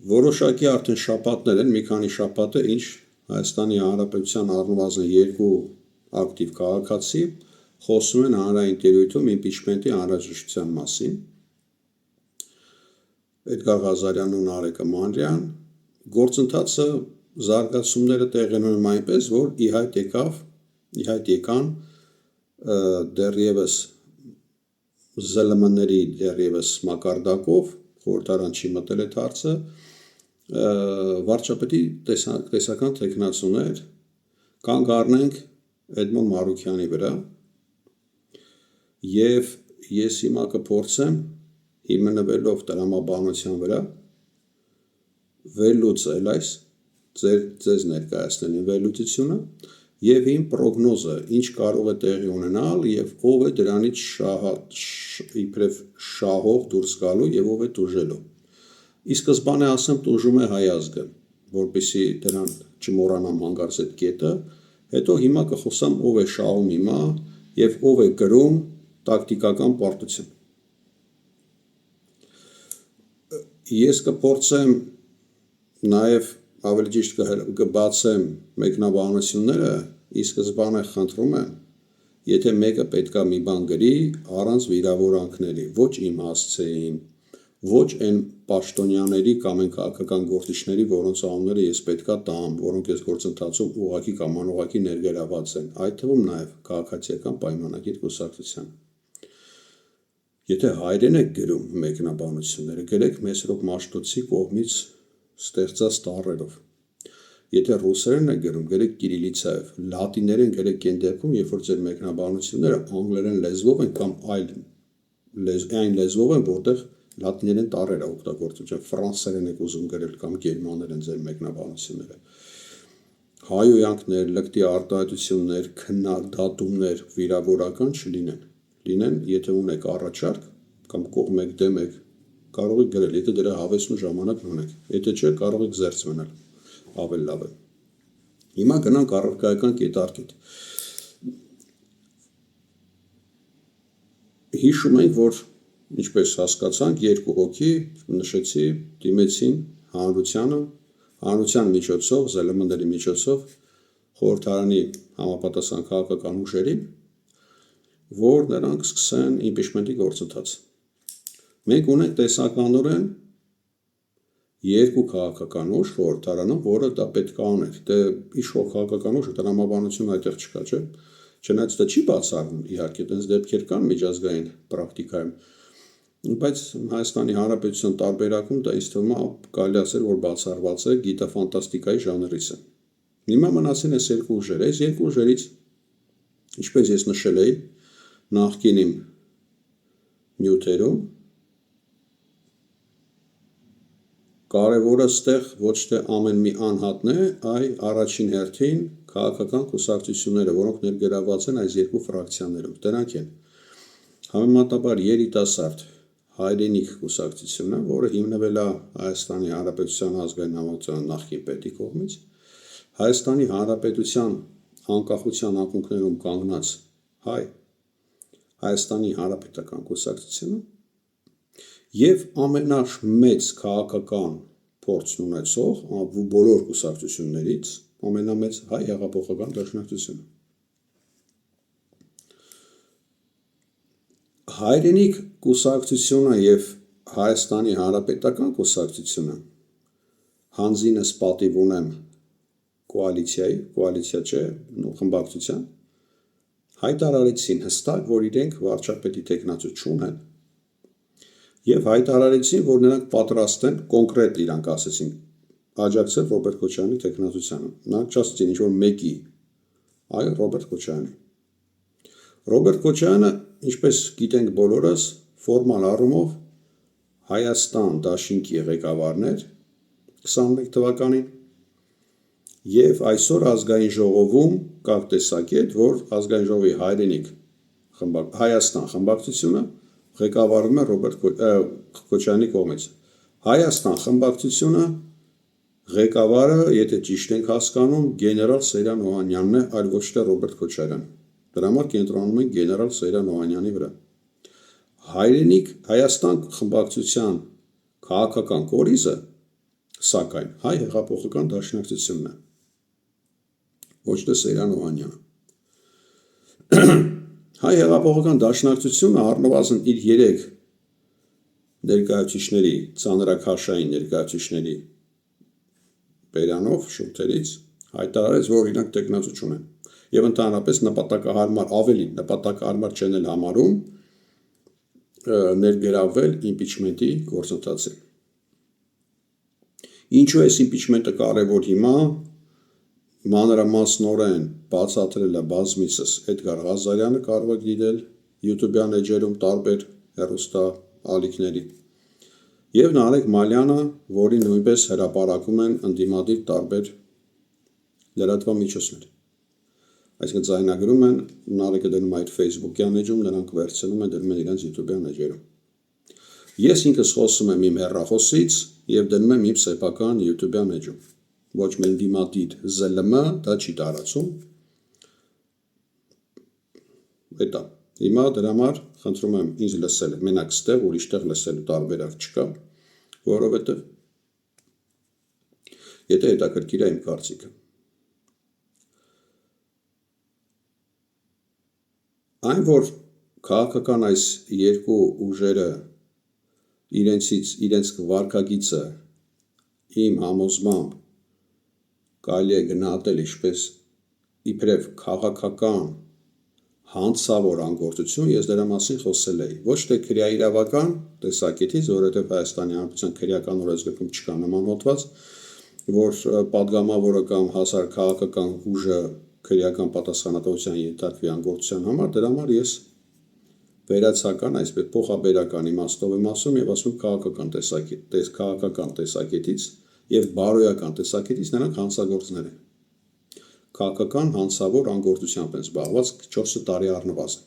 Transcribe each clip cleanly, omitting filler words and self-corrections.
Որոշակի արդեն շաբաթներ են, մի քանի շաբաթ է, ինչ Հայաստանի Հանրապետության առնվազն երկու ակտիվ քաղաքացի խոսում են հանրային տիրույթում իմպիչմենտի անհրաժեշտության մասին։ Էդգար Ղազարյանն ու Նարեկ Մանրյան, գործընթացը զարգացումները տեղի ունենում այնպես, որ ի հայտ եկան դեռևս ԶԼՄ-ների դեռևս մակարդակով, խորհրդարան չի մտել այդ հարցը, վարչապետի տեսական թեկնածուներ, կանգ առնենք Էդմոն Մարուքյանի վրա, և ես հիմա կփորձեմ հիմնվելով տրամաբանության վրա վերլուծել այս ձեզ ներկայացնելու վերլուծությունը և իմ պրոգնոզը, ինչ կարող է տեղի ունենալ և ով է դրանից իբրև շահող դուրս գալու և ով է տուժելու։ Ի սկզբանե ասեմ տուժում է հայ ազգը, որպեսզի դրան չմոռանամ հանկարծ այդ կետը, հետո հիմա կխոսամ ով է շահում հիմա և ով է կրում տակտիկական պարտություն։ Ես կփորձեմ նաև ավելի ճիշտ կբացեմ մեկնաբանությունները, ի սկզբանե խնդրում եմ, եթե մեկը պետքա մի բան գրի առանց վիրավորանքների, ոչ իմ հասցեին, ոչ այն պաշտոնյաների կամ այն քաղաքական գործիչների, որոնց անունները ես պետքա տամ, որոնք այս գործընթացում ուղղակի կամ անուղղակի ներգրավված են, այդ թվում նաև քաղաքացիական պայմանագիր կուսակցության։ Եթե հայերեն եք գրում մեկնաբանությունները, գրեք Մեսրոպ Մաշտոցի կողմից ստեղծած տառերով։ Եթե ռուսերեն եք գրում, գրեք կիրիլիցայով, լատիներեն գրեք այն դեպքում, երբ որ ձեր մեկնաբանությունները անգլերեն լեզվով են կամ այն լեզվով են, որտեղ լատիներեն տառեր է օգտագործվում, ֆրանսերեն եք ուզում գրել կամ գերմաներեն ձեր մեկնաբանությունները։ Հայհոյանքներ, լկտի արտահայտություններ, քննադատումներ վիրավորական չլինեն։ Լինեն, եթե ունեք առաջարկ կամ կողմ եք դեմ եք, կարող եք գրել, եթե դրա հավեսն ու ժամանակն ունեք, եթե չէ, կարող եք զերծ մնալ, ավելի լավ է։ Հիմա գնանք առարկայական կետարկիտ։ Հիշում ենք, որ ինչպես հասկացանք, երկու հոգի նշեցի, դիմեցին հանրության միջոցով, ԶԼՄ-ների միջոցով խորհրդարանի համապատասխան քաղաքական ուժերին, որ նրանք սկսեն իմպիչմենտի գործընթաց։ Մենք ունենք տեսականորեն երկու քաղաքական ուժ խորհրդարանում, որը դա պետք է աներ, դե իշխող քաղաքական ուժը տրամաբանություն այդտեղ չկա, չէ՞։ Չնայած դա չի բացառվում, իհարկե, այդպես դեպքեր կան միջազգային պրակտիկայում, բայց Հայաստանի Հանրապետության տարբերակում դա ինձ թվում է կարելի ասել, որ բացառված է, գիտաֆանտաստիկայի ժանրից է։ Հիմա մնացին այս երկու ուժերը, այս երկու ուժերից, ինչպես ես նշել էի, նախկին իմ նյութերում, կարևորը ստեղ ոչ թե ամեն մի անհատն է, այլ առաջին հերթին քաղաքական կուսակցությունները, որոնք ներգրավված են այս երկու ֆրակցիաներում, դրանք են համեմատաբար երիտասարդ հայրենիք կուսակցությունը, որը հիմնվել է Հայաստանի Հանրապետության ազգային համակցության նախկին պետի կողմից, Հայաստանի Հանրապետության անկախության ակունքներում կանգնած Հայաստանի Հանրապետական կուսակցությունը և ամենամեծ քաղաքական փորձն ունեցող բոլոր կուսակցություններից ամենամեծ Հայ հեղափոխական դաշնակցությունը։ Հայրենիք կուսակցությունը և Հայաստանի Հանրապետական կուսակցությունը հանձինս պատիվ ունեմ կոալիցիա չէ, խմբակցության, հայտարարեցին հստակ, որ իրենք վարչապետի թեկնածու չունեն և հայտարարեցին, որ նրանք պատրաստ են, կոնկրետ իրանք ասեցին, աջակցել Ռոբերտ Քոչարյանի թեկնածությանը, նրանք չասեցին ինչ-որ մեկի, այլ Ռոբերտ Քոչարյանի։ Ռոբերտ Քոչարյանը, ինչպես գիտենք բոլորս, ֆորմալ առումով Հայաստան դաշինքի ղեկավարն էր 21 թվականին և այսօր ազգային ժողովում կա տեսակետ, որ ազգային ժողովի Հայաստան խմբակցությունը ղեկավարվում է Ռոբերտ Քոչարյանի կողմից։ Հայաստան խմբակցությունը ղեկավարը, եթե ճիշտ ենք հասկանում, գեներալ Սեյրան Օհանյանն է, այլ ոչ թե Ռոբերտ Քոչարյանը։ Դրա համար կենտրոնանում ենք գեներալ Սեյրան Օհանյանի վրա։ Հայաստան խմբակցության քաղաքական կորիզը Սակայն հայ հեղափոխական դաշնակցությունն է, ոչ թե Սեյրան Օհանյանը։ Հայ հեղափոխական դաշնակցությունը առնվազն իր 3 ներկայացուցիչների, ծանրաքաշային ներկայացուցիչների բերանով շուրթերից հայտարարեց, որ իրենք տեխնացու չունեն եւ ընդհանրապես նպատակահարմար ավելի նպատակահարմար չեն էլ համարում ներգրավվել իմպիչմենտի գործընթացին։ Ինչու է իմպիչմենտը կարևոր հիմա մանրամասնորեն բացատրել է բազմիցս Էդգար Ղազարյանը, կարող եք դիտել YouTube-յան էջերում տարբեր հեռուստա ալիքների, եւ Նարեկ Մալյանը, որին նույնպես հրապարակում են ընդդիմադիր տարբեր լրատվամիջոցներ։ Այսինքն ձայնագրում են, Նարեկը դնում այդ Facebook-յան էջում, նրանք վերցնում են դնում են իրենց YouTube-յան էջերում։ Ես ինքս խոսում եմ իմ հեռախոսից եւ դնում եմ իմ սեփական YouTube-յան էջում։ Ոչ միայն դիմադիր ԶԼՄ, դա չի տարածում։ Էտա։ Հիմա դրա համար խնդրում եմ ինձ լսել, մենակ ստեղ ուրիշտեղ լսելու տարբերակ չկա, որովհետեւ եթե հետաքրքիր է իմ կարծիքը։ Այն, որ քաղաքական այս երկու ուժերը իրենց վարքագիծը իմ համոզմամբ կարելի է գնահատել ինչպես իբրև քաղաքական հանցավոր անգործություն, ես դրա մասին խոսել էի, ոչ թե քրեաիրավական տեսակետից, որովհետև Հայաստանի Հանրապետության քրեական օրենսգրքում չկա նման հոդված, որ պատգամավորը կամ հասար քաղաքական ուժը քրեական պատասխանատվության ենթարկվի անգործության համար, դրա համար ես վերացական, այսպես փոխաբերական իմաստով եմ ասում եւ ասում քաղաքական տեսակետից եւ բարոյական տեսակետից նրանք հանցագործներ են։ Քաղաքական հանցավոր անգործությամբ են զբաղված 4 տարի առնվազն։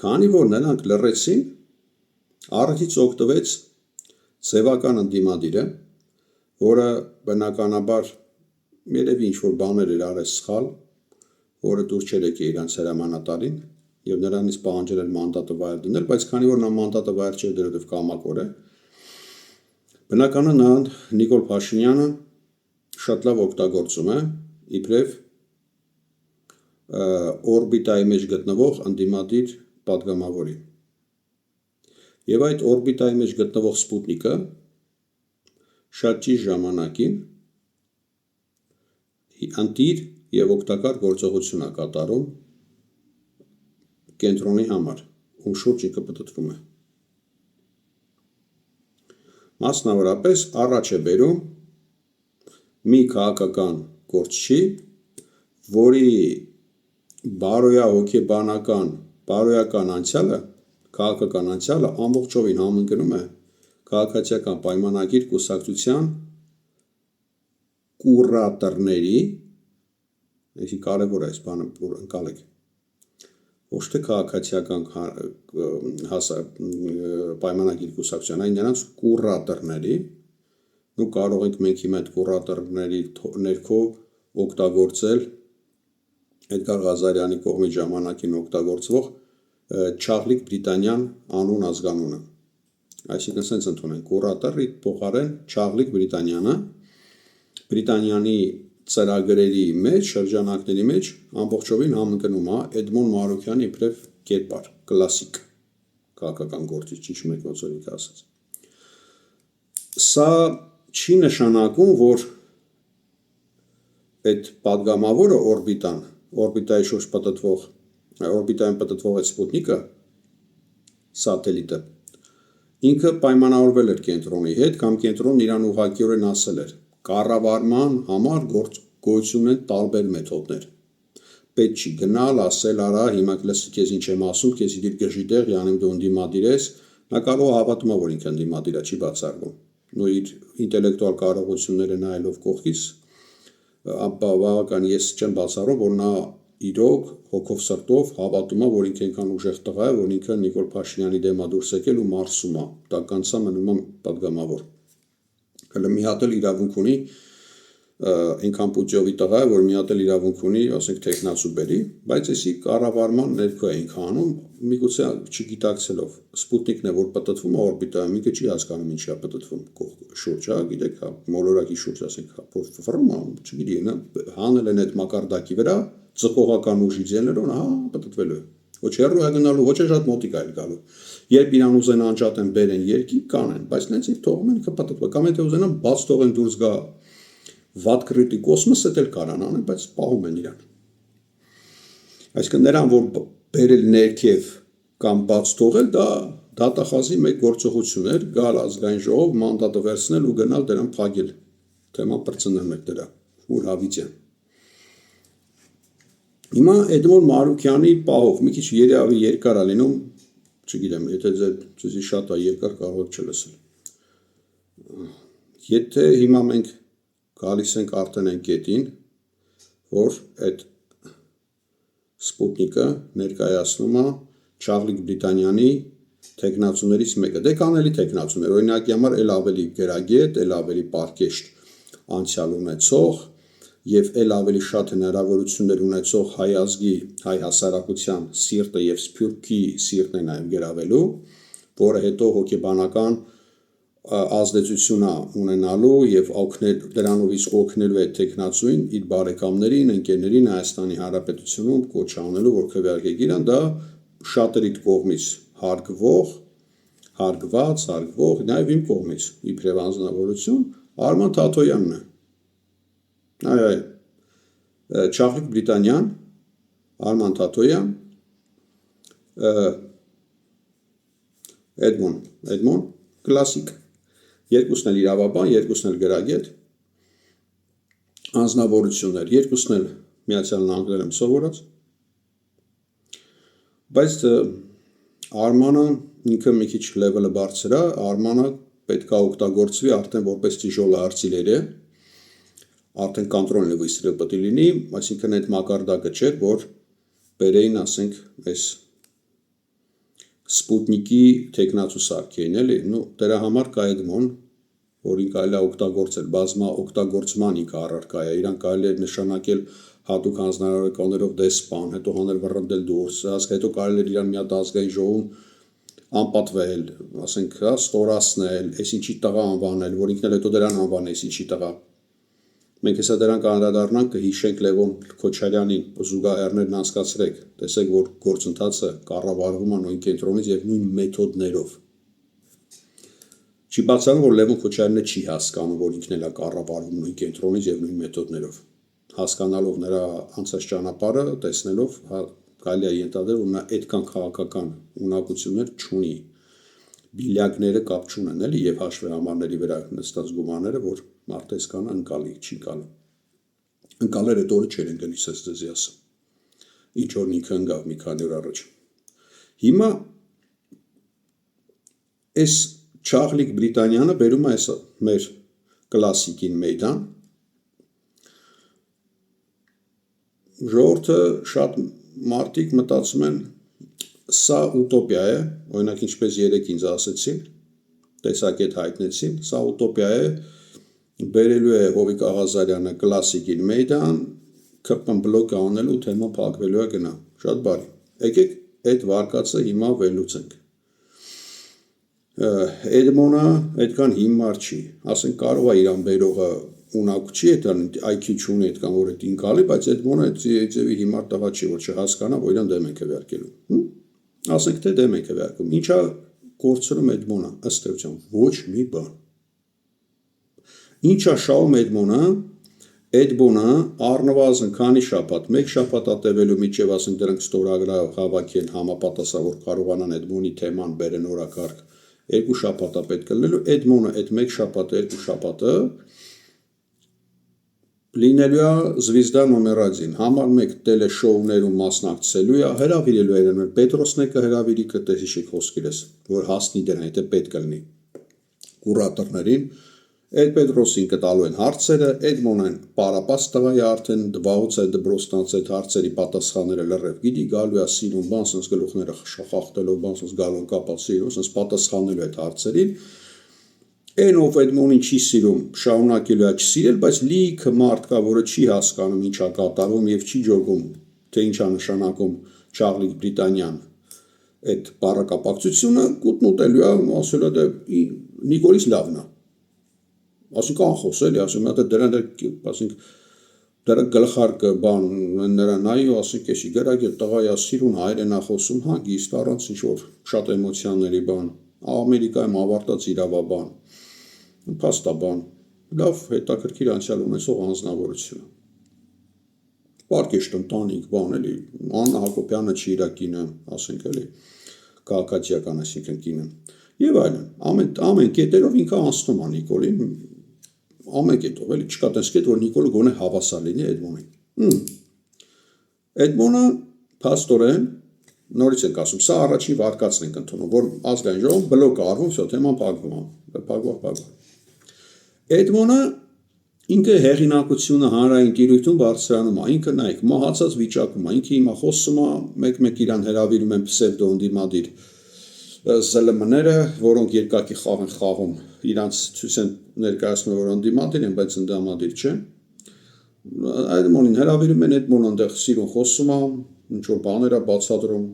Քանի որ նրանք լռեցին, առաջից օգտվեց սեվական ընդդիմադիրը, որը բնականաբար երևի ինչ-որ բաներ էր արել սխալ, որը դուր չէր եկել իրանց հրամանատարին եւ նրանից պահանջել էր մանդատը վայր դնել, բայց քանի որ նա մանդատը վայր չէր դրել եւ կամակոր է, բնականաբար նրան Նիկոլ Փաշինյանը շատ լավ օգտագործում է իբրև օրբիտայի մեջ գտնվող ընդդիմադիր պատգամավորի։ Եվ այդ օրբիտայի մեջ գտնվող Սպուտնիկը շատ ճիշտ ժամանակին անտիր եւ օգտակար գործողություն է կատարում կենտրոնի համար, ում շուրջ ինքը պտտվում է։ Մասնավորապես առաջ է բերում մի քաղաքական գործչի, որի բարոյական անցյալը, քաղաքական անցյալը ամբողջովին համընկնում է քաղաքացիական պայմանագիր կուսակցության կուրատորների, այսի կարևոր է այս բանը որ ընկալեք, ոչ թե քաղաքացիական պայմանագիր կուսակցության, այն նրանց կուրատորների, ու կարող ենք մենք հիմա այդ կուրատորների ներքո օգտագործել Էդգար Ղազարյանի կողմից ժամանակին օգտագործվող Չաղլիկ Բրիտանյան անուն ազգանունը։ Այսինքն sense ընդունեն կուրատորի փոխարեն Չաղլիկ Բրիտանյանը Բրիտանյանի ծրագրերի մեջ, շրջանակների մեջ ամբողջովին համընկնում է Էդմոն Մարուկյանի իբրև կերպար, կլասիկ քաղաքական գործիչ, ճիշտ մեկ ոնց որ ինքը ասաց։ Սա չի նշանակում, որ այդ պատգամավորը օրբիտայի շուրջ պտտվող, օրբիտայում պտտվող այդ Սպուտնիկը, սատելիտը, ինքը պայմանավորվել էր կենտրոնի հետ, կամ կենտրոնն իրան ուղղակիորեն ասել էր, կառավարման համար գոյություն են տարբեր մեթոդներ։ Պետք չի գնալ, ասել արա, հիմա լսի քեզ ինչ եմ ասում, քեզ իդիր գժի տեղ, յանեմ դու ընդդիմադիր ես, նա կարող հավատում է, որ ինքը ընդդիմադիր է, չի բացառվում։ Ու իր ինտելեկտուալ կարողությունները նայելով կողքից, բավական ես չեմ բացառում, որ նա իրոք հոգով սրտով հավատում է, որ ինքը այնքան ուժեղ տղա է, որ ինքը Նիկոլ Փաշինյանի դեմ է դուրս եկել ու մարսում է, դա կանցա մնում է պատգամավոր։ Հələ մի հատ էլ իրավունք ունի այնքան պուտյովի տղա է, որ մի հատ էլ իրավունք ունի, ասենք տեխնացու բերի, բայց էսի կառավարման ներքո է ինքը անում, միգուցե չգիտակցելով, Սպուտնիկն է, որ պտտվում է օրբիտայում, ինքը չի հասկանում ինչի է պտտվում շուրջը, գիտեք, մոլորակի շուրջ, ասենք, ֆռում է, չգիտի, հանել են այդ մակարդակի վրա, ծխողական ուժի ձելերով, պտտվելու է, ոչ հեռու է գնալու, ոչ է շատ մոտիկ է գալու, երբ իրան ուզեն անջատեն, բերեն երկի, կանեն, բայց նենց իր թողում են, ինքը պտտվում է, կամ եթե ուզենան բաց թողեն դուրս գա վատ կրիտի կոսմոսը էլ կարան անեն, բայց պահում են իրան։ Այսինքն նրան, որ բերել ներքև կամ բաց թողել, դա դատախազի մեկ գործողություն էր, գալ ազգային ժողով, մանդատը վերցնել ու գնալ դրան փակել։ Թեման պրծնել մեկ դրա, ուր հավիցյան։ Հիմա Էդմոն Մարուկյանի պահով, մի քիչ երևի երկար է լինում, չգիտեմ, եթե ձեզի շատ է երկար կարող եք չլսել։ Եթե հիմա մենք գալիս ենք արդեն այն կետին, որ այդ Սպուտնիկը ներկայացնում է Չարլիկ Բրիտանյանի թեկնածուներից մեկը, դե կանելի թեկնածուներ, օրինակի համար էլ ավելի գրագետ, էլ ավելի պարկեշտ անցյալ ունեցող եւ էլ ավելի շատ հնարավորություններ ունեցող հայ ազգի, հայ հասարակության սիրտը եւ սփյուռքի սիրտն է նաեւ գրավելու, որը հետո հոգեբանական ազդեցություն ունենալու եւ դրանովից օգնելու է տեխնացուին իր բարեկամներին, ընկերներին Հայաստանի Հանրապետությունում կոչ անելու, որ քվեարկեք իրան, դա շատերի կողմից հարգված, նաեւ իմ կողմից իբրև անձնավորություն Արման Թաթոյանն է։ Չարլիկ Բրիտանյան, Արման Թաթոյան, Էդմոն, կլասիկ, երկուսն էլ իրավաբան, երկուսն էլ գրագետ, անձնավորություններ, երկուսն էլ Միացյալ Նահանգներում սովորած, բայց Արմանը ինքը մի քիչ լեվելը բարձր է, Արմանը պետք է օգտագործվի արդեն որպես տիժոլը արծիլեր է, արդեն կոնտրոլն վիսրը պետք է լինի, այսինքն այդ մակարդակը չէր, որ բերեին, ասենք, այս Սպուտնիկի տեխնացու սարքեին, էլի, դրա համար կա Էդմոն, որին կարելի է օգտագործել, բազմա օգտագործման ինքը առարկա է, իրան կարելի է նշանակել հատուկ հանձնարարականներով դեսպան, հետո հանել վռնդել դուրս, հետո կարելի է իրան մի հատ ազգային ժողովում անպատվել, ասենք, ստորացնել, այս ինչի տղա անվանել, որ ինքն էլ հետո դրան անվանես ինչի տղա։ Մենք հեսա դրան կանդրադառնանք, կհիշենք Լևոն Քոչարյանին, զուգահեռներն անցկացրեք, տեսեք, որ գործընթացը կառավարվում է նույն կենտրոնից եւ նույն մեթոդներով։ Չի բացառում, որ Լևոն Քոչարյանը չի հասկանում, որ ինքն էլ է կառավարվում նույն կենտրոնից եւ նույն մեթոդներով։ Հասկանալով նրա անցած ճանապարհը, տեսնելով, կարելի է ենթադրել, որ նա այդքան քաղաքական ունակություններ չունի։ Բիլյակները կապ չունեն, էլի, եւ հաշվեհամարների վրա նստած գումարները, որ մարդես կան անկալի, չի կալու։ Ընկալեր այդ օրը չեն գալիս, ես ձեզի ասեմ։ Ինչ որ ինքը ընկավ մի քանի օր առաջ։ Հիմա այս Չարլիկ Բրիտանյանը բերում է այս մեր կլասիկին մեյդան։ Ժողովուրդը շատ մարդիկ մտածում են, սա ուտոպիա է, օրինակ ինչպես երեք ինձ ասեցին, տեսակետ հայտնեցին, սա ուտոպիա է, բերելու է Հովիկ Աղազարյանը կլասիկին մեյդան, քփն բլոկ անելու, թեման փակվելու է գնա, շատ բարի, եկեք այդ վարկածը հիմա վերլուծենք։ Էդմոնը այդքան հիմար չի, ասենք կարող է իրան բերողը ունակ չի, IQ չունի այդքան որ այդ ինքալի, բայց Էդմոնը ձևի հիմար տղա չի, որ չհասկանա, որ իրան դեմ են քվեարկելու։ Ասենք թե դեմ են քվեարկում։ Ինչա կորցնում Էդմոնը, ըստ էության, ոչ մի բան։ Ինչա շահում Էդմոնը առնվազն քանի շաբաթ, մեկ շաբաթ ատևելու միջև, ասենք դրանք ստորագրավ հավաքեն համապատասխան, որ կարողանան Էդմոնի թեման բերեն օրակարգ, 2 շաբաթ է պետք լինելու, Էդմոնը այդ մեկ շաբաթը, 2 շաբաթը լինելու է Զվիզդա նոմեր 1-ին, համար 1 տելեշոուներում մասնակցելու է, հրավիրելու է իրեն, Պետրոսն է կհրավիրի, կտեսի շիկ խոսքիրես, որ հասնի դրան, եթե պետք լինի կուրատորներին, այդ Պետրոսին կտալու են հարցերը, Էդմոնն պարապած տղա է արդեն, դվաղուց է դբրոստանց այդ հարցերի պատասխանները լրև գիտի, գալու է սիրում, բան սենց գլուխները խախտելով, բան սենց գալուն կապած սիրում, սենց պատասխանելու այդ հարցերին, Այն ով Էդմոնին չի սիրում, շարունակելու է չսիրել, բայց լիքը մարդ կա, որը չի հասկանում ինչա կատարվում եւ չի ջոգում, թե ինչա նշանակում Չարլի Բրիտանիան։ Այդ բառակապակցությունը կուտնուտելու է, ասել է դե Նիկոլից լավն է։ Ասենք անխոսել է, ասում է դրան ասենք դրա գլխարկը բան նրա նայի ու ասենք էսի գրագետ տղայա սիրուն հայերեն է խոսում, հագիստ առանց ինչ որ շատ էմոցիաների բան։ Ամերիկայում ավարտած իրավաբան, փաստաբան, լավ հետաքրքիր անցյալ ունեցող անձնավորություն։ Պարկեշտ ընտանիք, բան էլի, Աննա Հակոբյանը չի իր կինը, ասենք էլի, քաղաքացիական այսինքն կինը։ Եվ այլն, ամեն կետերով ինքը անցնում է Նիկոլին, ամեն կետով էլի, չկա տես կետ, որ Նիկոլը գոնե հավասար լինի Էդմոնին։ Էդմոնը փաստորեն նորից ենք ասում, սա առաջին վարկածն ենք ընդունում, որ ազգային ժողովում բլոկ արվում, всё թեման փակվում։ Էդմոնը ինքը հեղինակությունը հանրային տիրույթում բարձրանում է, ինքը նայեք, մահացած վիճակում է, ինքը հիմա խոսում է, մեկ-մեկ իրան հրավիրում են պսևդո ընդդիմադիր ԶԼՄ-ները, որոնք երկակի խաղ են խաղում, իրանց ցույց են ներկայացնում, որ ընդդիմադիր են, բայց ընդդիմադիր չեն։ Էդմոնին հրավիրում են, Էդմոնը այնտեղ սիրուն խոսում է, ինչ որ բաներ է բացատրում,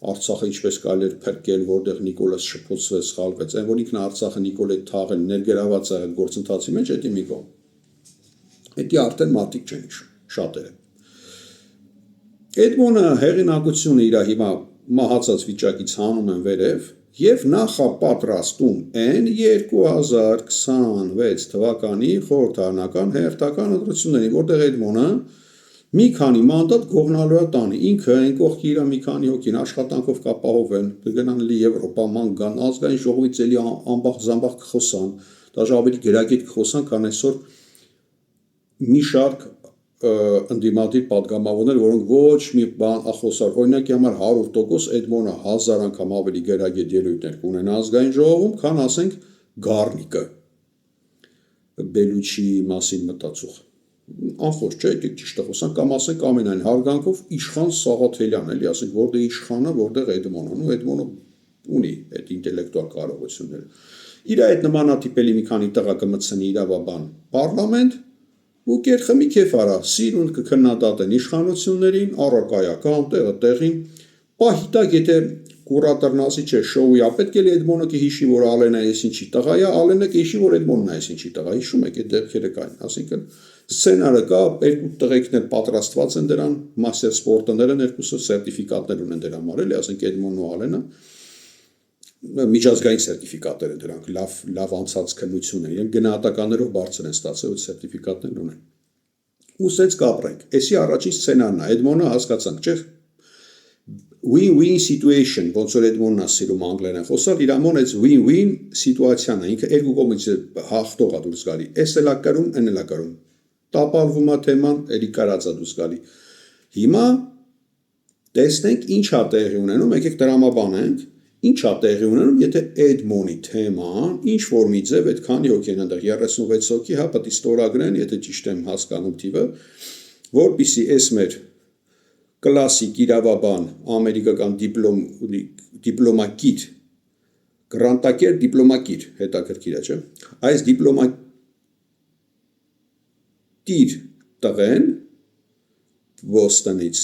Արցախը ինչպես կարելի էր փրկել, որտեղ Նիկոլը շփոթվեց, սխալվեց, այն որ ինքն Արցախը Նիկոլը թաղել ներգրաված է այդ գործընթացի մեջ, դա մի կողմ։ Դա արդեն մարդիկ չեն հիշում, շատերը։ Էդմոնը հեղինակությունը իր հիմա մահացած վիճակից հանում են վերև եւ նախապատրաստում են 2026 թվականի խորհրդարանական հերթական ընտրությունների, որտեղ Էդմոնը մի քանի մանդատ գողնալու է տանի, ինքը այն կողքի իր մի քանի հոգին աշխատանքով կապահովեն, կգնան լի Եվրոպա, ման գան, ազգային ժողովից էլի ամբախ կխոսան, դաժե ավելի գրագետ կխոսան, քան այսօր մի շարք ընդդիմադիր պատգամավորներ, որոնք ոչ մի բան ախոսար, օրինակի համար 100% Էդմոնը 1000 անգամ ավելի գրագետ ելույթներ կունենա ազգային ժողովում, քան ասենք Գառնիկը Բելուչի մասին մտածող։ Անխոր չէ, եկեք ճիշտ խոսանք, կամ ասենք ամենայն հարգանքով Իշխան Սաղաթելյան, էլի ասենք որտեղ Իշխանը, որտեղ Էդմոնը, ու Էդմոնը ունի այդ ինտելեկտուալ կարողությունները։ Իր այդ նմանատիպելի մի քանի տղա կմտցնի իրավաբան պարլամենտ ու կերխմի քեֆ արա, սիրուն կքննադատեն իշխանություններին, առարկայական, տեղը տեղին, պահիտակ եթե կուրատորնասի չէ, շոուի է, պետք է Էդմոնը կհիշի, որ Ալենը այս ինչի տղա է, Ալենը կհիշի, որ Էդմոնն է այս ինչի տղա, հիշում եք այդ դեպքերը կային, ասինքն սցենարը կա, երկու տղեկներ պատրաստված են դրան, մաստեր սպորտները երկուսը սերտիֆիկատներ ունեն դրա համար, էլի, ասենք Էդմոնն ու Ալենը միջազգային սերտիֆիկատներ են դրանք, լավ անցած քննություն են, եւ գնահատականներով բարձր են ստացել, այդ սերտիֆիկատներն ունեն։ Ու սենց կապրենք։ Էսի առաջին սցենարն է, Էդմոնը հասկացանք, չէ՞։ Win-win situation, ոնց որ Էդմոնն է սիրում անգլերեն խոսալ, իր ամոն այս win-win սիտուացիան է, ինքը երկու կողմից հաղթող է դուրս գալի։ Էս էլ է կրում, այն էլ է կրում։ Տապալվում է թեման, էլի կարածա դուրս գալի։ Հիմա տեսնենք ինչ է տեղի ունենում, եկեք դրամաբանենք, ինչ է տեղի ունենում, եթե Էդմոնի թեման ինչ որ մի ձև այդքանի հոգի են այնտեղ 36 հոգի, հա, պետք է ստորագրեն, եթե ճիշտ եմ հասկանում թիվը, որպեսզի այս մեր կլասիկ իրավաբան, ամերիկական դիպլոմակիր, գրանտակեր դիպլոմակիր, հետաքրքիր է, չէ՞։ Այս դիպլոմակիր տղեն Բոստոնից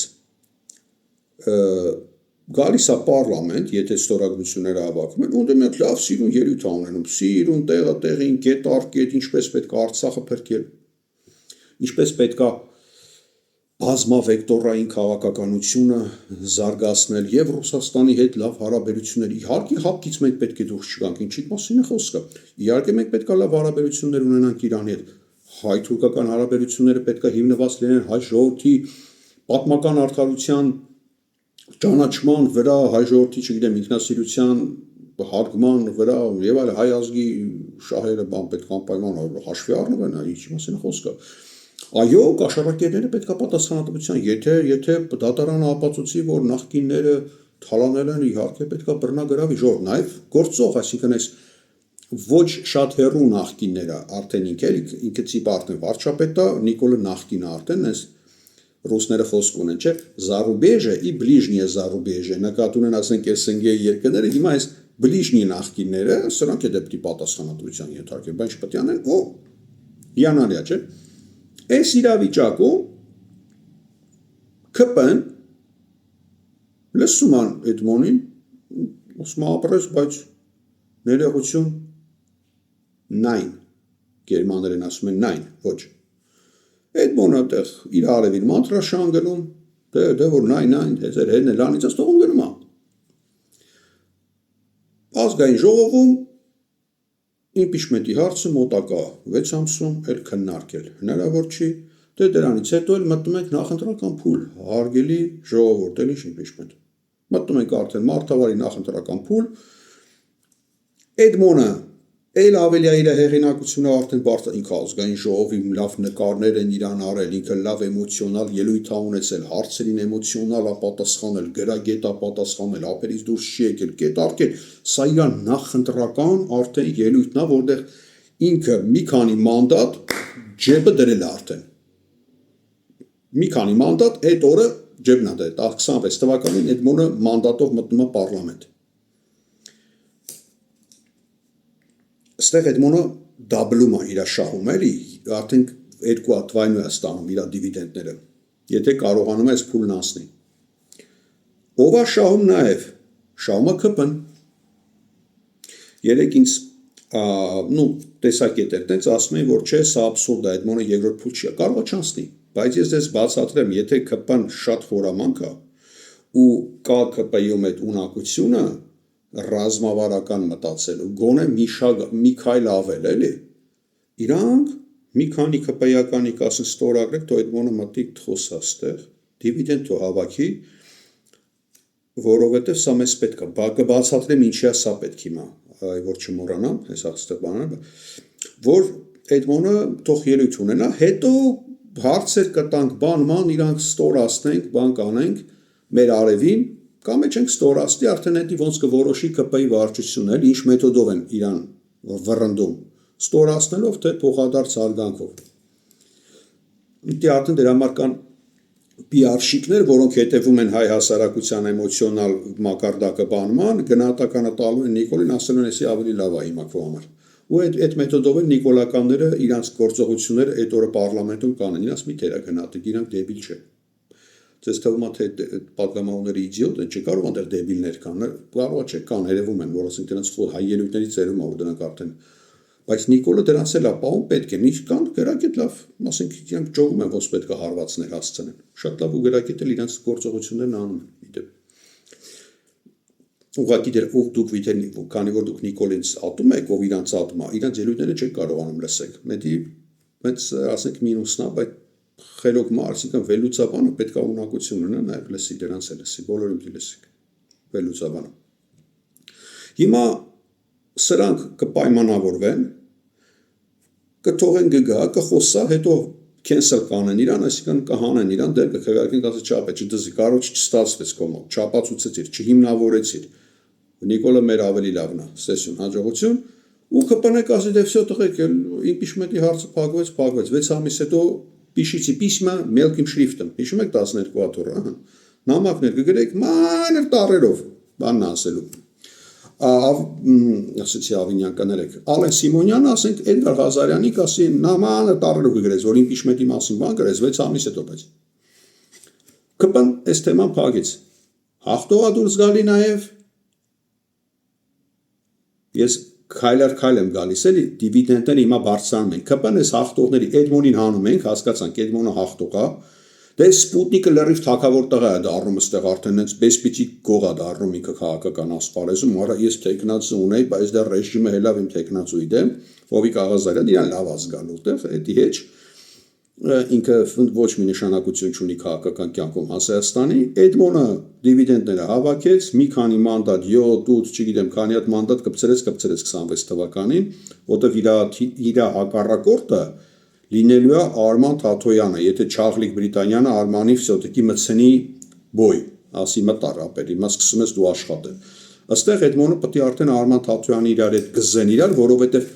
գալիս է պարլամենտ, եթե ստորագրությունները հավաքում են, ոնց մի լավ սիրուն ելույթ է ունենում, սիրուն տեղը տեղին, կետ առ կետ, ինչպես պետք է Արցախը փրկել, ինչպես պետք է բազմավեկտորային քաղաքականությունը զարգացնել եւ Ռուսաստանի հետ լավ հարաբերություններ։ Իհարկե հապկից մենք պետք է դուրս չգանք, ինչի մասին է խոսքը։ Իհարկե մենք պետք է լավ հարաբերություններ ունենանք Իրանի հետ։ Հայ-թուրքական հարաբերությունները պետք է հիմնված լինեն հայ ժողովրդի պատմական արդարության ճանաչման վրա, հայ ժողովրդի, չգիտեմ, ինքնասիրության հարգման վրա եւ այլ հայ ազգի շահերը բան պետք է անպայման հաշվի առնվեն, ինչի մասին է խոսքը։ Այո, կաշառակերները պետք է պատասխանատվության, եթե դատարանը ապացուցի, որ նախկինները թալանել են, իհարկե պետք է բռնագրավի ժողով, նաև գործող, այսինքն այս ոչ շատ հեռու նախկինները արդեն ինքը ցիպ արդեն վարչապետ է, Նիկոլը նախկինը արդեն այս ռուսները խոսք ունեն, չէ, Զարուբեժը ի բլիժնիե Զարուբեժը, նկատի ունեն ասենք ՍՆԳ երկրները, հիմա այս բլիժնի նախկինները, սրանք է դեպի պատասխանատվության ենթարկել, բայց պետք է անեն, հիանալի է, չէ՞։ Այս իրավիճակում ԿՊ-ն լսում են Էդմոնին, ասում ապրես, բայց ներողություն, նայն, գերմաներեն ասում են նայն, ոչ։ Էդմոնը այդտեղ իր արևին մանտրաշան գնում, դե որ նայն, ձեր հերն էլ անիծած թողում գնում է։ Ազգային ժողովում իմպիչմենտի հարցը մոտակա 6 ամսում էլ քննարկել հնարավոր չի, դե դրանից հետո էլ մտնում ենք նախընտրական փուլ, հարգելի ժողովուրդ, էլ ինչ իմպիչմենտ։ Մտնում ենք արդեն մարտավարի նախընտրական փուլ, Էդմոնը էլ ավելի է իր հեղինակությունը արդեն բարձր ինքը ազգային ժողովի լավ նկարներ են իրան արել, ինքը լավ էմոցիոնալ ելույթ է ունեցել, հարցերին էմոցիոնալ է պատասխանել, գրագետ է պատասխանել, ափերից դուրս չի եկել, կետ արկել, սա իր նախընտրական արդեն ելույթն է, որտեղ ինքը մի քանի մանդատ ջեբը դրել է արդեն։ Մի քանի մանդատ այդ օրը ջեբն է դրել, 26 թվականին Էդմոնը մանդատով մտնում է պարլամենտ։ Ստեղ Էդմոնը դաբլում է իր շահում էլի, արդեն 2 հատվայնու է ստանում իր դիվիդենդները, եթե կարողանում է այս փուլն անցնի։ Ով է շահում նաև, շահում է ԿՊ-ն։ Երեք ինձ տեսակետեր տենց ասում էին, որ չէ, սա աբսուրդ է, Էդմոնը երկրորդ փուլ չի, կարող է չանցնի, բայց ես դες բացատրեմ, եթե ԿՊ-ն շատ խորամանկ է ու կա ԿՊ-ում այդ ունակությունը ռազմավարական մտածելու, գոնե մի քայլ ավել էլի, իրանք մի քանի ԿՊ-յականի կասեն ստորագրեք, թող Էդմոնը մտի խոսա ստեղ, դիվիդենդ թող հավաքի, որովհետև սա մեզ պետք է, կբացատրեմ ինչի է սա պետք հիմա, որ չմոռանամ, հեսա ստեղ բանանը, որ Էդմոնը թող ելույթ ունենա, հետո հարցեր կտանք, բան, իրանք ստորացնենք, բան կանենք, մեր արևին, կամ չենք ստորացնի, արդեն հետի ոնց կորոշի ԿՊ-ի վարչությունն էլ, ինչ մեթոդով են իրան վռնդում, ստորացնելով, թե փոխադարձ հարգանքով։ Դե արդեն դրա համար կան PR-շիկներ, որոնք հետևում են հայ հասարակության էմոցիոնալ մակարդակը բանման, գնահատականը տալու են Նիկոլին, ասելու են, էսի ավելի լավ է հիմա քո համար։ Ու այդ մեթոդով են նիկոլականները իրանց գործողությունները այդ օրը պարլամենտում կանեն, իրանց մի թերա գնահատեք, իրանք դեբիլ չեն։ Ձեզ թվում է թե պատգամավորները իդիոտ են, չկարող այնտեղ դեբիլներ կան, կարող է չէ, կան, երևում են, որ ասենք դրանց հայ ելույթներից ծերում է, որ դրանք արդեն, բայց Նիկոլը դրանց էլ ապահում պետք է, ինչ կան, գրագետ լավ, ասենք իրանք ճողում են, ոնց պետք է հարվածներ հասցնեն, շատ լավ ու գրագետ էլ իրանց գործողություններն անում են, իդեպ։ Ուղղակի դուք քանի որ դուք Նիկոլից ատում եք, ով իրանց ատում է, իրանց ելույթները չեք կարողանում լսեք, մեդի բայց ասենք մինուսն է, բայց խելոք մարսիկն վերլուծաբանը պետք է ունակություն ունենա, նաև լսի դրանց է լսի, բոլորին դի լսեք, վերլուծաբանը։ Հիմա սրանք կպայմանավորվեն, կթողեն գգա, կխոսա, հետո cancel կանեն իրան, այսինքն կհանեն իրան, դեր կքվեարկեն, կասի չապե, չդզի, կարոջ չստացվեց կոմո, չապացուցեցիր, չհիմնավորեցիր, Նիկոլը մեր ավելի լավն է, սեսյուն, հաջողություն, ու ԿՊ-ն կասի, դե վсё տղեկ, իմպիչմենտի հարցը փակվեց, 6 ամիս հետո Пишите письма мелким шрифтом, հիշում եք 12 աթոռը, նամակներ կգրեք մանր տառերով, բանն ասելու, ասեցի Ավինյան կներեք, Ալեն Սիմոնյանը, ասենք Էդգար Ղազարյանի կասի մանր տառերով կգրեց, որ իմպիչմենտի մասին բան գրեց 6 ամիս հետո բայց, ԿՊ-ն այս թեման փակեց, հաղթողա դուրս գալի նաև, ես քայլ եմ գալիս էլի դիվիդենդները հիմա բարձրանում են ԿՊ-ն էս հաղթողների Էդմոնին հանում ենք հասկացանք Էդմոնը հաղթող է դե Սպուտնիկը լրիվ թակավոր տղա է դառնում այստեղ արդեն հենց բեսպիցի գող է դառնում ինքը քաղաքական ասպարեզում արա ես տեխնացու ունեի բայց դա ռեժիմը հելավ իմ տեխնացուի դեմ Վովիկ Աղազարյան իրան լավ ազգալու տեղ էդի հետ ինքը ոչ մի նշանակություն չունի քաղաքական կյանքում Հայաստանի Էդմոնը դիվիդենդները հավաքեց մի քանի մանդատ 7 8 չգիտեմ քանի հատ մանդատ կպցրեց 26 թվականին որտեղ իր հակառակորդը լինելու է Արման Թաթոյանը եթե Չաղլիկ Բրիտանյանը Արմանի վсё-таки մցնի բոյ ասի մտար ապերի հիմա սկսում ես դու աշխատել ըստեղ Էդմոնը պետք է արդեն Արման Թաթոյանի իրար հետ գզեն իրար որովհետև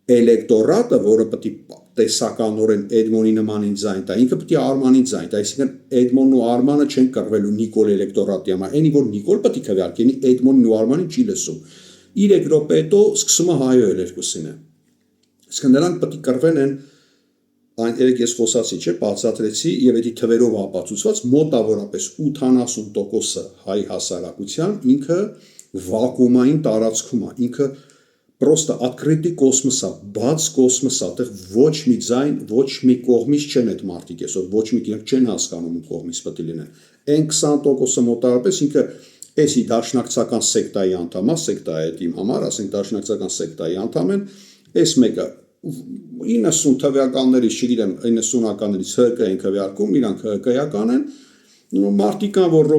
էլեկտորատը որը պետք է տեսականորեն Էդմոնի նմանին ձայն տա ինքը պետք է Արմանի ձայն տա այսինքն Էդմոնն ու Արմանը չեն կռվելու Նիկոլ էլեկտորատի համար այնի որ Նիկոլ պետք է քվեարկի Էդմոնին ու Արմանին չի լսում 3 րոպե հետո սկսում է հայոել երկուսին է։ Իսկ նրանք պետք է կռվեն են այն երեք ես խոսացի, չէ, բացատրեցի եւ էդի թվերով ապացուցված մոտավորապես 80%-ը հայ հասարակության ինքը վակուումային տարածքում է, ինքը պրոստը открытый կոսմոս է, բաց կոսմոս է, այդտեղ ոչ մի ձայն, ոչ մի կողմից չեն այդ մարդիկ այսօր, ոչ մի կերպ չեն հասկանում ու կողմից պետք է լինեն։ Այն 20%-ը մոտավորապես ինքը էսի դաշնակցական սեկտայի անդամ է, սեկտա է իմ համար, ասենք դաշնակցական սեկտայի անդամ են, այս մեկը 90 թվականներից, չգիտեմ, 90-ականներից ՀԿ են քվեարկում, իրանք ՀԿ-ական են, մարդիկ կան, որ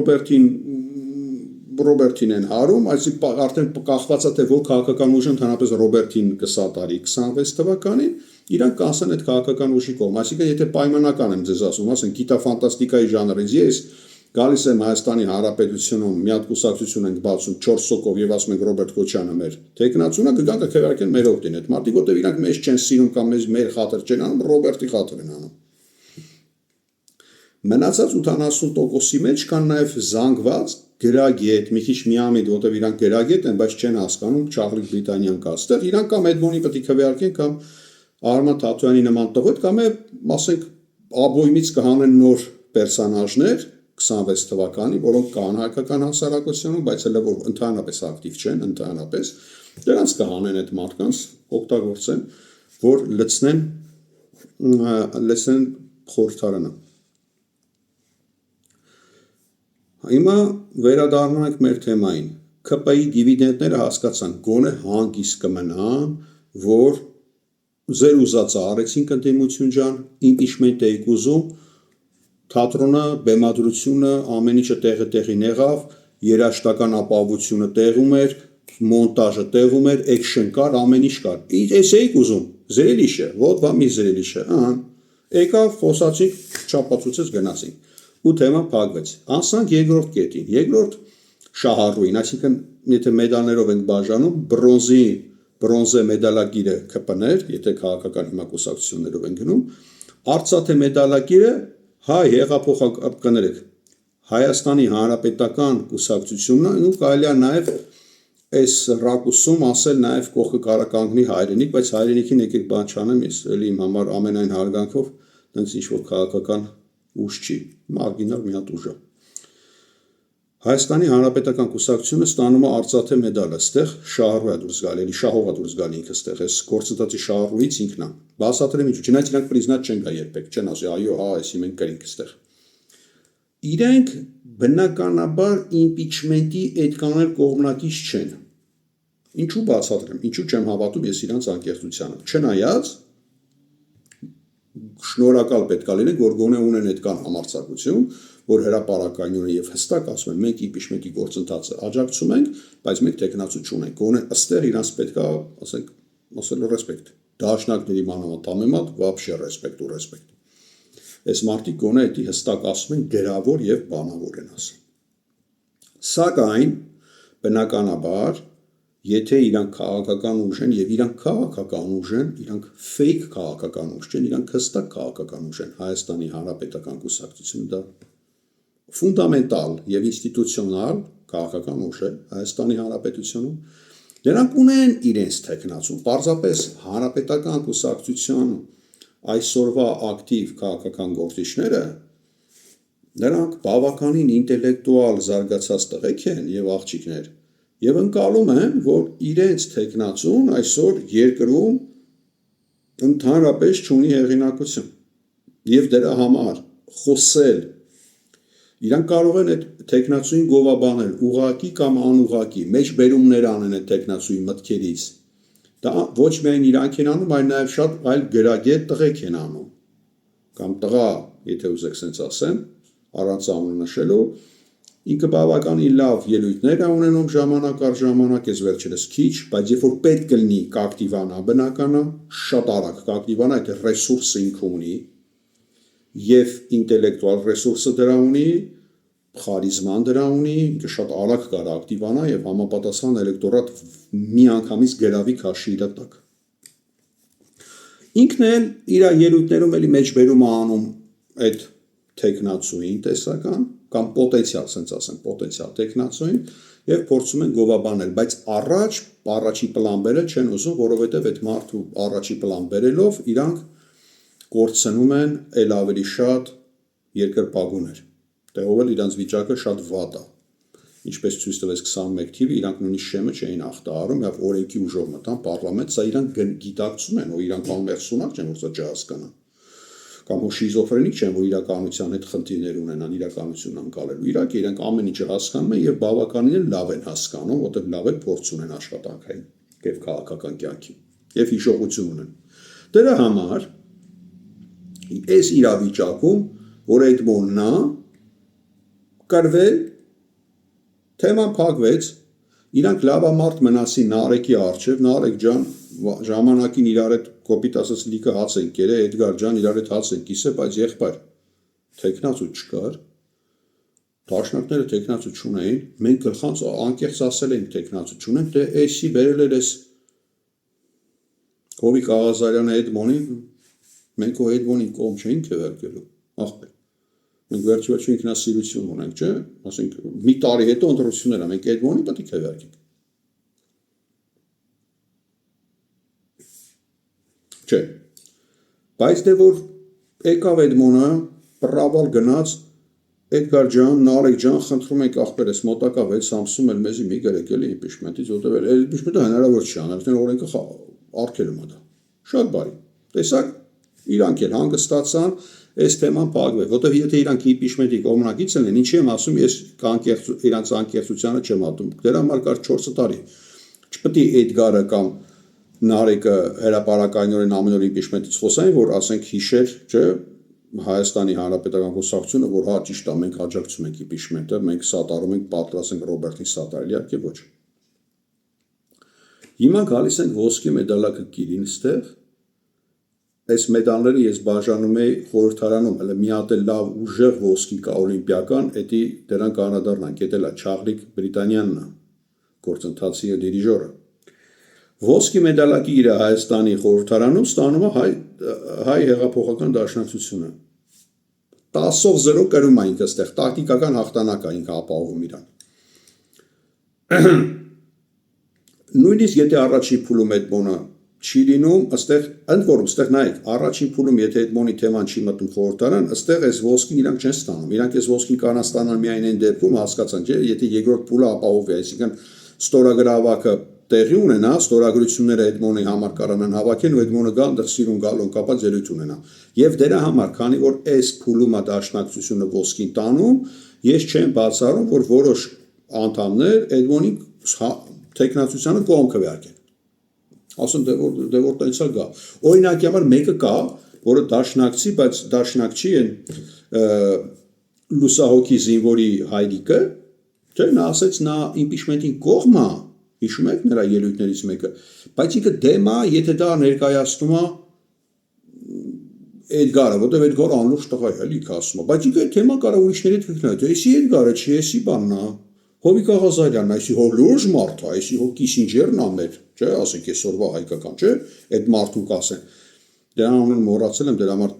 Ռոբերտին են հարում, այսինքն արդեն կախված է թե որ քաղաքական ուժը ընդհանրապես Ռոբերտին կսատարի 26 թվականին, իրանք կանցան այդ քաղաքական ուժի կողմ, այսինքն եթե պայմանական եմ ձեզ ասում, ասենք գիտաֆանտաստիկայի ժանրից ես գալիս եմ Հայաստանի Հանրապետությունում մի հատ կուսակցություն ենք բացում 4 սոկով եւ ասում ենք Ռոբերտ Քոչյանը մեր տեխնացունը կգան կքվեարկեն մեր օգտին այդ մարդիկ որտեւ իրանք մեզ չեն սիրում կամ մեր խաթր չեն անում Ռոբերտի խաթր են անում մնացած 80%-ի մեջ կան նաեւ զանգված գրագետ մի քիչ միամիտ որտեւ իրանք գրագետ են բայց չեն հասկանում Չարլի Բրիտանիան կա այստեղ իրանք կամ Էդմոնի պետք է քվեարկեն կամ Արման Թաթոյանի նման տղոտ կամ ասենք աբոյմից կհանեն նոր պերսոնաժներ 26 թվականի, որոնք կան հայկական հասարակությունում, բայց հələ որ ընդհանրապես ակտիվ չեն, ընդհանրապես դրանց կհանեն այդ մարդկանց, օգտագործեն, որ լցնեն խորհրդարանը։ Հիմա վերադառնում ենք մեր թեմային։ ԿՊ-ի դիվիդենդները հասկացան, գոնե հանգիստ կմնան, որ ձեր ուզածը արեցին ընդդիմություն ջան, իմպիչմենտ եք ուզում թատրոնը, բեմադրությունը, ամեն ինչը տեղին եղավ, երաժշտական ապահովությունը տեղում էր, մոնտաժը տեղում էր, էքշն կար, ամեն ինչ կար։ Էս էիք ուզում, զրելիշը, ոտ բա մի զրելիշը, եկավ, խոսացինք, չափածուցեց գնացինք։ Ու թեման փակվեց։ Անցանք երկրորդ կետին։ Երկրորդ շահառուին, այսինքն եթե մեդալներով ենք բաժանում, բրոնզե մեդալակիրը ԿՊ-ներ, եթե քաղաքական հիմա կուսակցություններով են գնում, արծաթե մեդալակիրը հայ հեղափոխականներեք Հայաստանի Հանրապետական կուսակցությունն ու կարելի է նաև այս ռակուսում ասել նաև կողքը կարականգնի հայրենիք, բայց հայրենիքին եկեք բան չանեմ, ես էլի իմ համար ամենայն հարգանքով տենց ինչ-որ քաղաքական ուժ չի, մարգինալ մի հատ ուժ է։ Հայաստանի Հանրապետական կուսակցությունը ստանում է արծաթե մեդալը, այստեղ շահառու է դուրս գալի, էլի շահող է դուրս գալի ինքը այստեղ, այս գործընթացի շահառուից ինքն է։ Բացատրեմ ինչու, չնայած իրանք պրիզնատ չեն գա երբեք, չեն ասի, այո, հա, էսի մենք կրինք այստեղ։ Իրենք բնականաբար իմպիչմենտի այդքան կողմնակից չեն։ Ինչու բացատրեմ, ինչու չեմ հավատում ես իրանց անկեղծությանը։ Չնայած շնորհակալ պետք է լինենք, որ գոնե ունեն այդքան համարձակություն, որ հրապարակայնորեն եւ հստակ ասում են, մենք իմպիչմենտի գործընթացը աջակցում ենք, բայց մենք տեխնացու չունենք։ Գոնե ըստեղ իրանց պետք է, ասենք, ասել ռեսպեկտ։ Դաշնակների մանավանդ вообще ռեսպեկտ ու ռեսպեկտ։ Այս մարդիկ գոնե էդի հստակ ասում են գրավոր եւ բանավոր են ասում։ Սակայն բնականաբար եթե իրանք քաղաքական ուժ են եւ իրանք քաղաքական ուժ են, իրանք fake քաղաքական ուժ չեն, իրանք հստակ քաղաքական ուժ են։ Հայաստանի Հանրապետական կուսակցությունը դա ֆունդամենտալ եւ ինստիտուցիոնալ քաղաքական ուժ է Հայաստանի Հանրապետությունում։ Նրանք ունեն իրենց տեխնացուն, պարզապես Հանրապետական կուսակցության այսօրվա ակտիվ քաղաքական գործիչները նրանք բավականին ինտելեկտուալ զարգացած տղեկ են եւ աղջիկներ եւ ընկալում են, որ իրենց տեխնացուն այսօր երկրում ընդհանրապես չունի հեղինակություն եւ դրա համար խոսել իրանք կարող են այդ տեխնացուին գովաբանել ուղակի կամ անուղակի մեջբերումներ անեն այդ տեխնացուի մտքերից դա ոչ միայն իրանք են անում այլ նաեւ շատ այլ գրագետ տղեկ են անում կամ տղա եթե ուզեք sense ասեմ առանց անունը նշելու ինքը բավականին լավ ելույթներ է ունենում ժամանակ առ ժամանակ ես վերջերս քիչ բայց երբ որ պետք կլինի կակտիվանա բնականա շատ արագ կակտիվանա այդ ռեսուրսը ինքը ունի եւ ինտելեկտուալ ռեսուրսը դրա ունի խարիզման դրա ունի ինքը շատ արագ կարող ակտիվանա եւ համապատասխան էլեկտորատ միանգամից գրավի քաշի իր տակ ինքն էլ իր ելույթներում էլի մեջբերում է անում այդ տեխնացուին տեսական կամ պոտենցիալ, ասենք ասենք պոտենցիալ տեխնացուին եւ փորձում են գովաբանել, բայց առաջի պլան բերել չեն ուզում, որովհետեւ այդ մարդու առաջի պլան բերելով իրանք կորցնում են ել ավելի շատ երկրպագուներ, տեղով էլ իրանց վիճակը շատ վատ է, ինչպես ցույց տվեց 21 թիվը, իրանք նույնիսկ շեմը չէին ախտահարում, եւ օրենքի ուժով մտան պարլամենտ, սա իրանք գիտակցում են, որ իրանք անմերսունակ չեն, որ սա չհասկանան, կամ որ շիզոֆրենիկ չեն, որ իրականության հետ խնդիրներ ունենան, իրականությունն անցալելու, իրանք ամեն ինչը հասկանում են եւ բավականին լավ են հասկանում, որտեղ լավ է փորձ ունեն աշխատանքային եւ քաղաքական կյանքի եւ հիշողություն ունեն։ Դրա համար այս իրավիճակում, որ այդ բոննա կրվել թեման փակվեց, իրանք լավամարդ մնացին Նարեկի առջև, Նարեկ ջան, ժամանակին իրար հետ կոպիտ ասած լիքը հաց են կերել, Էդգար ջան, իրար հետ հաց են կիսել, բայց եղբայր թեկնածու չկար, դաշնակները թեկնածու չունեին, մենք գլխանց անկեղծ ասել ենք թեկնածու չունենք, դե էսի բերել էր էս Հովիկ Աղազարյանը Էդմոնի, մենք ու Էդմոնի կողմ չէինք քվեարկելու, ախպեր։ Մենք վերջի ինքնասիրություն ունենք, չէ՞, ասենք մի տարի հետո ընտրություններ մենք Էդմոնի պետք է քվեարկենք։ Չէ։ Բայց դե որ եկավ Էդմոնը, պրավալ գնաց, Էդգար ջան, Նարեկ ջան, խնդրում ենք ախպեր ես մոտակա 6 ամսում էլ մեզի մի գրեք էլի իմպիչմենտից, որտեղ էլ իմպիչմենտը հնարավոր չի անել, այդտեղ օրենքը արգելում է դա։ Շատ բարի։ Տեսակ, իրանք էլ հանգստացան, այս թեման փակվեց, որտեղ եթե իրանք իմպիչմենտի կողմնակից են, ինչի եմ ասում, ես իրանք անկեղծությանը չեմ ատում։ Դրա համար կար 4 տարի։ Չպետք է Էդգարը կամ Նարեկը հրապարակայնորեն ամեն օր իմպիչմենտից խոսային, որ ասենք հիշեր, չէ, Հայաստանի Հանրապետական Կուսակցությունը, որ հա ճիշտ է, մենք աջակցում ենք իմպիչմենտը, մենք սատարում ենք, պատրաստ ենք Ռոբերտին սատարել, իհարկե ոչ։ Հիմա գալիս ենք ոսկի մեդալակը կիրին ստեղ, այս մեդալները ես բաժանում եի խորհրդարանում, հələ մի հատ էլ լավ ուժեղ ոսկի կա օլիմպիական, էդի դրանք անդրադառնանք, էդ էլ է Չաղլիկ Բրիտանյանն է, գործընթացի դիրիժորը։ Ոսկի մեդալակի իր Հայաստանի խորհրդարանում ստանում է հայ հեղափոխական դաշնակցությունը։ 10-0 կրում է ինքը ստեղ, տակտիկական հաղթանակ է ինքը ապահովում իրան։ Նույնիսկ եթե առաջին փուլում այդ բոնը չի լինում, այստեղ ընդ որում այստեղ նայեք, առաջին փուլում եթե այդ մոնի թեման չի մտնում խորհրդարան, այստեղ այս ոսկին իրանք չեն ստանում։ Իրանք այս ոսկին կանան ստանալ միայն այն դեպքում, հասկացան, չէ, եթե երկրորդ փուլը ապահովի, այսինքն ստորագրավակը տեղի ունենա, ստորագրությունները այդ մոնի համար կարանան հավաքեն ու այդ մոնը գան դրսիրուն գալուն կապած ելույթ ունենա։ Եվ դրա համար, քանի որ այս փուլում է դաշնակցությունը ոսկին տանում, ես չեմ բացառում, որ որոշ անդամներ այդ մոնի տեխնացությանը կողմ քվեարկեն։ Ասում դե որ տենցա գա։ Օրինակի համար մեկը կա, որը դաշնակցի, բայց դաշնակ չի են լուսահոգի զինվորի հայրիկը, չէ, նա ասեց նա իմպիչմենտին կողմ է, հիշում եք նրա ելույթներից մեկը, բայց ինքը դեմ է, եթե դա ներկայացնում է Էդգարը, որտեղ Էդգարը անլուրջ տղա է, էլի ասում է, բայց ինքը այդ թեման կարող ուրիշների հետ կգնա, էսի Էդգարը չի, էսի բանն է, Հովիկ Աղազարյանն, այսի հո լուրջ մարդ է, այսի հո Կիսինջերն է մեր, չէ, ասենք այսօրվա հայկական, չէ, այդ մարդու կասեն։ Դրա անունը մոռացել եմ, դրա համար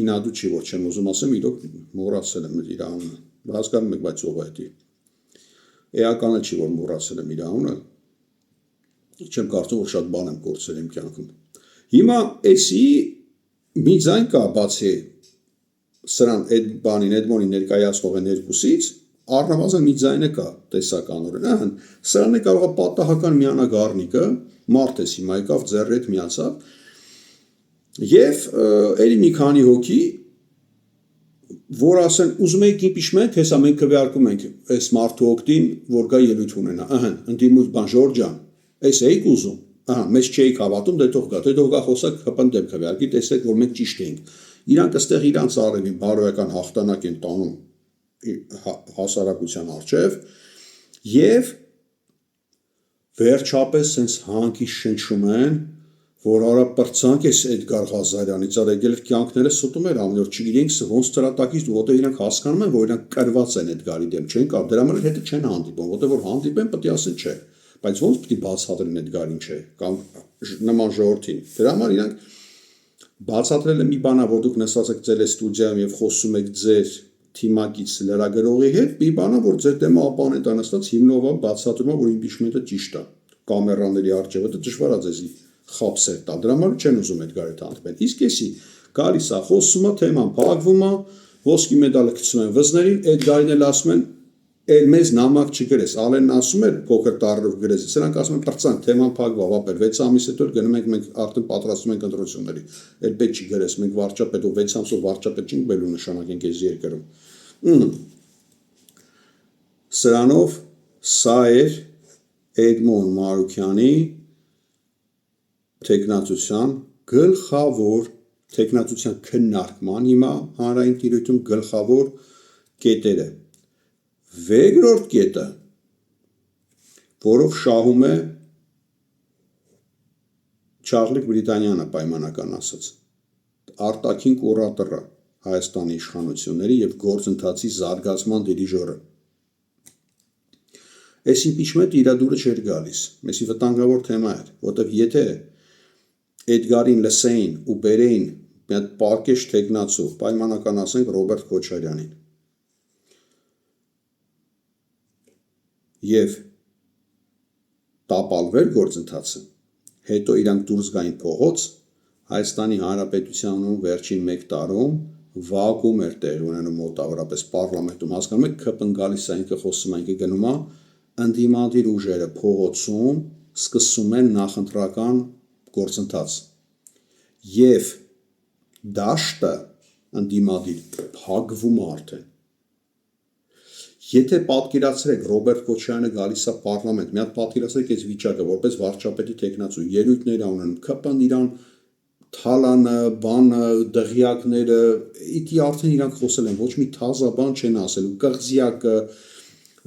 ինադու չի, որ չեմ ուզում ասեմ, իրոք մոռացել եմ իր անունը։ Հասկանում եք, բայց ով է դա։ Էականը չի, որ մոռացել եմ իր անունը։ Չեմ կարծում, որ շատ բան եմ կորցրել իմ կյանքում։ Հիմա էսի մի ձայն կա բացի սրան այդ բանին, այդ մոնի ներկայացնող են երկուսից, առնվազն մի ձայնը կա տեսականորեն, սրան է կարող է պատահական միանա գառնիկը, մարդ էս հիմա եկավ, ձեռի հետ միացավ, եւ էլի մի քանի հոգի, որ ասեն, ուզում եք իմպիչմենտ, հեսա մենք քվեարկում ենք այս մարդու օգտին, որ գա ելույթ ունենա, ընդդիմուց բան Ժորժան, այս էիք ուզում, մեզ չէիք հավատում, դե թող գա խոսակ կպնդեմ քվեարկի, տեսեք, որ մենք ճիշտ ենք։ Իրանք այստեղ իրանց արևին բարոյական հաղթանակ են տանում հասարակության առջև եւ վերջապես sense հանքի շնչում են, որ արա պրծանք էս Էդգար Ղազարյանից, արա եկել էր կյանքները ստում էր ամեն օր, չգիտենք ոնց տրատակից, որտեղ իրանք հասկանում են, որ իրանք կրված են Էդգարի դեմ, չեն կապ, դրա համար հետը չեն հանդիպում, որտեղ որ հանդիպեն, պետք է ասեն չէ, բայց ոնց պետք է բացատրեն Էդգարին չէ, կամ նման ժողովրդին։ Դրա համար իրանք բացատրել են մի բանա, որ դուք նստած եք ձեր ստուդիայում եւ խոսում եք ձեր թիմակից լրագրողի հետ, մի բանա, որ ձեր դեմը ապանետ անստած հիմնովա բացատրում է, որ իմպիչմենտը ճիշտ է։ Կամերաների առջևը դա դժվար է ձեզի խապսել տա։ Դրա համար չեն ուզում այդ գարետ հանդիպել։ Իսկ էսի գալիս է, խոսում է, թեման փակվում է, ոսկի մեդալը գցում են վզներին, այդ գարին էլ ասում են, էլ մեզ նամակ չգրես, Ալենն ասում էր փոքր տառով գրես, սրանք ասում են պրծանք, թեման փակվավ, ապեր 6 ամիս հետո գնում ենք մենք արդեն պատրաստում ենք ընտրությունների, էլ պետք չի գրես, մենք վարչապետ ու 6 ամսով վարչապետ չենք բերու նշանակենք այս երկրում։ Սրանով սա էր Էդմոն Մարուքյանի տեխնացության գլխավոր տեխնացության քննարկման հիմա հանրային տիրույթում գլխավոր կետերը։ Երկրորդ կետը, որով շահում է Չարլիկ Բրիտանյանը պայմանական ասած, արտաքին կուրատորը Հայաստանի իշխանությունների եւ գործընթացի զարգացման դիրիժորը։ Այս իմպիչմենտը իրադուրը չէր գալիս, մեսի վտանգավոր թեմա էր, որտեղ եթե Էդգարին լսեին ու բերեին մի հատ պարկեշ տեխնացու, պայմանական ասենք Ռոբերտ Քոչարյանին, եւ տապալվեր գործընթացը, հետո իրանք դուրս գային փողոց, Հայաստանի Հանրապետությունում վերջին 1 տարում վակուում էր տեղի ունենում մոտավորապես պարլամենտում, հասկանում եք, ԿՊ-ն գալիս է, ինքը խոսում է, ինքը գնում է, ընդդիմադիր ուժերը փողոցում սկսում են նախընտրական գործընթաց եւ դաշտը ընդդիմադիր փակվում է արդեն։ Եթե պատկերացրեք Ռոբերտ Քոչարյանը գալիս է պարլամենտ, մի հատ պատկերացրեք այս վիճակը, որպես վարչապետի տեխնացու, ելույթներ ունեն, ԿՊ-ն իրան թալանը, բանը, դղյակները, իդի արդեն իրանք խոսել են, ոչ մի թազա բան չեն ասել, ու կղզիակը,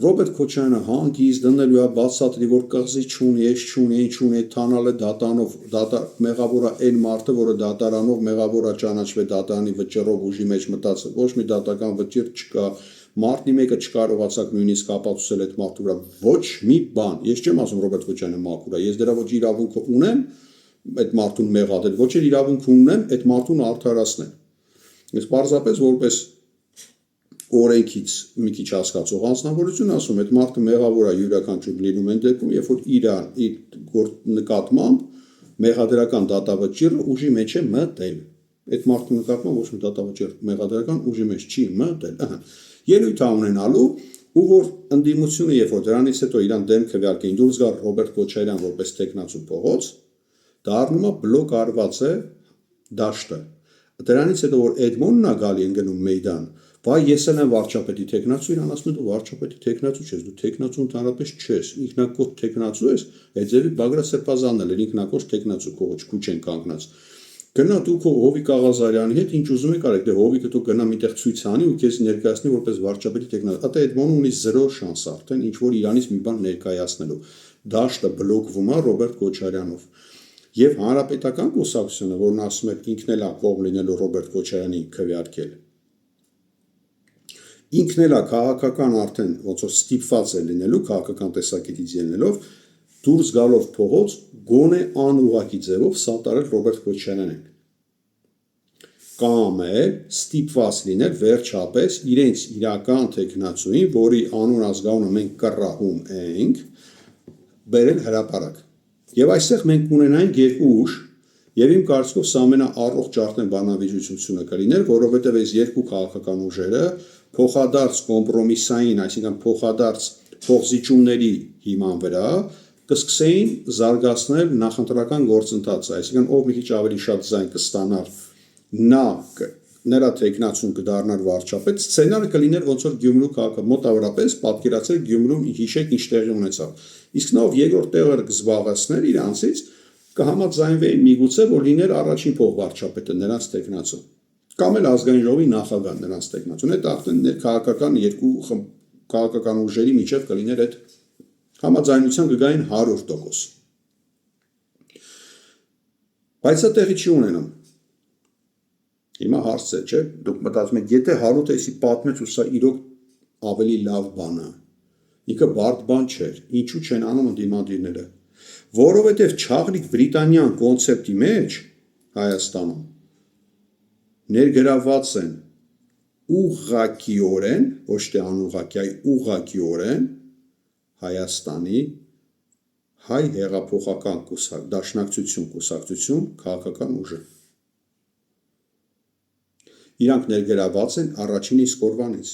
Ռոբերտ Քոչարյանը հանգիստ դնելու է բացատրի, որ կղզի չունի, ես չունի, ինչ ունի, թանալը դատանով, մեղավոր է այն մարդը, որը դատարանով մեղավոր է ճանաչվել դատարանի վճռով ուժի մեջ մտածել, ոչ մի դատական վճիռ չկա, մարտի մեկը չկարողացաք նույնիսկ ապացուցել այդ մարդու վրա ոչ մի բան։ Ես չեմ ասում Ռոբերտ Քոչարյանը մաքուր է, ես դրա ոչ իրավունքը ունեմ այդ մարդուն մեղադրել, ոչ էլ իրավունք ունեմ այդ մարդուն արդարացնել։ Ես պարզապես որպես օրենքից մի քիչ հասկացող անձնավորություն ասում, այդ մարդը մեղավոր է յուրաքանչյուր լինում են դեպքում, երբ որ իր նկատմամբ մեղադրական դատավճիռը ուժի մեջ է մտել։ Այդ մարդու նկատմամբ ոչ մի դատավճիռ մեղադրական ուժի մեջ չի մտել։ Ելույթ է ունենալու, ու որ ընդդիմությունը, երբ որ դրանից հետո իրան դեմ քվեարկեն դուրս գալ Ռոբերտ Քոչարյան որպես տեխնացու փողոց, դառնում է բլոկ արված է դաշտը։ Դրանից հետո որ Էդմոնն է գալի ընկնում մեյդան, վայ ես էլ եմ վարչապետի տեխնացու, իրան ասում են դու վարչապետի տեխնացու չես, դու տեխնացու ընդհանրապես չես, ինքնակոչ տեխնացու ես, այդ ձևի Բագրատ Սրբազանն էլ ինքնակոչ տեխնացու քողոջ քուչ են կանգնած։ Գնա դու քո Հովիկ Աղազարյանի հետ ինչ ուզում եք արեք, դե Հովիկը դու գնա միտեղ ցույց անի ու քեզ ներկայացնի որպես վարչապետի տեխնացու։ Ատա Էդմոնը ունի 0 շանս արդեն ինչ որ իրանից մի բան ներկայացնելու։ Դաշտը բլոկվում է Ռոբերտ Քոչարյանով։ Եվ հանրապետական կուսակցությունը, որն ասում է ինքն էլ է կողմ լինելու Ռոբերտ Քոչարյանի քվեարկել, ինքն էլ է քաղաքական արդեն ոնց որ ստիպված է լինելու քաղաքական տեսակետից ելնելով դուրս գալով փողոց գոնե անուղղակի ձևով սատարել Ռոբերտ Քոչարյանին կամ էլ ստիպված լինել վերջապես իրենց իրական տեխնացուին, որի անուն ազգանունը մենք կռահում ենք, բերել հրապարակ։ Եվ այստեղ մենք ունենայինք երկու ուժ, եւ իմ կարծիքով սա ամենաառողջ արդեն բանավիճությունությունը կլիներ, որովհետեւ այս երկու քաղաքական ուժերը փոխադարձ կոմպրոմիսային, այսինքն փոխադարձ փոխզիջումների հիման վրա կսկսեին զարգացնել նախընտրական գործընթացը, այսինքն ով մի քիչ ավելի շատ ձայն կստանար, նրա տեխնացուն կդառնար վարչապետ, սցենարը կլիներ ոնց որ Գյումրու քաղաքը մոտավորապես պատկերացրեք Գյումրում հիշեք ինչ տեղի ունեցավ։ Իսկ նա ով երկրորդ տեղը կզբաղեցներ իրանցից կհամաձայնվեին միգուցե որ լիներ առաջին փոխվարչապետը նրանց տեխնացու կամ էլ ազգային ժողովի նախագահ նրանց տեխնացուն։ Այդ արդեն քաղաքական երկու քաղաքական ուժերի միջև կլիներ այդ համաձայնության կգային 100%։ Բայց սա տեղի չի ունենում։ Հիմա հարց է, չէ՞, դուք մտածում եք, եթե Հարութը էսի պատմեց ու սա իրոք ավելի լավ բան է, ինքը բարդ բան չէր, ինչու չեն անում ընդդիմադիրները, որովհետև Չարլիկ Բրիտանյան կոնցեպտի մեջ Հայաստանում ներգրավված են ուղղակիորեն, ոչ թե անուղղակի, այլ ուղղակիորեն Հայաստանի հայ հեղափոխական կուսակցություն քաղաքական ուժը։ Իրանք ներգրաված են առաջին իսկ օրվանից։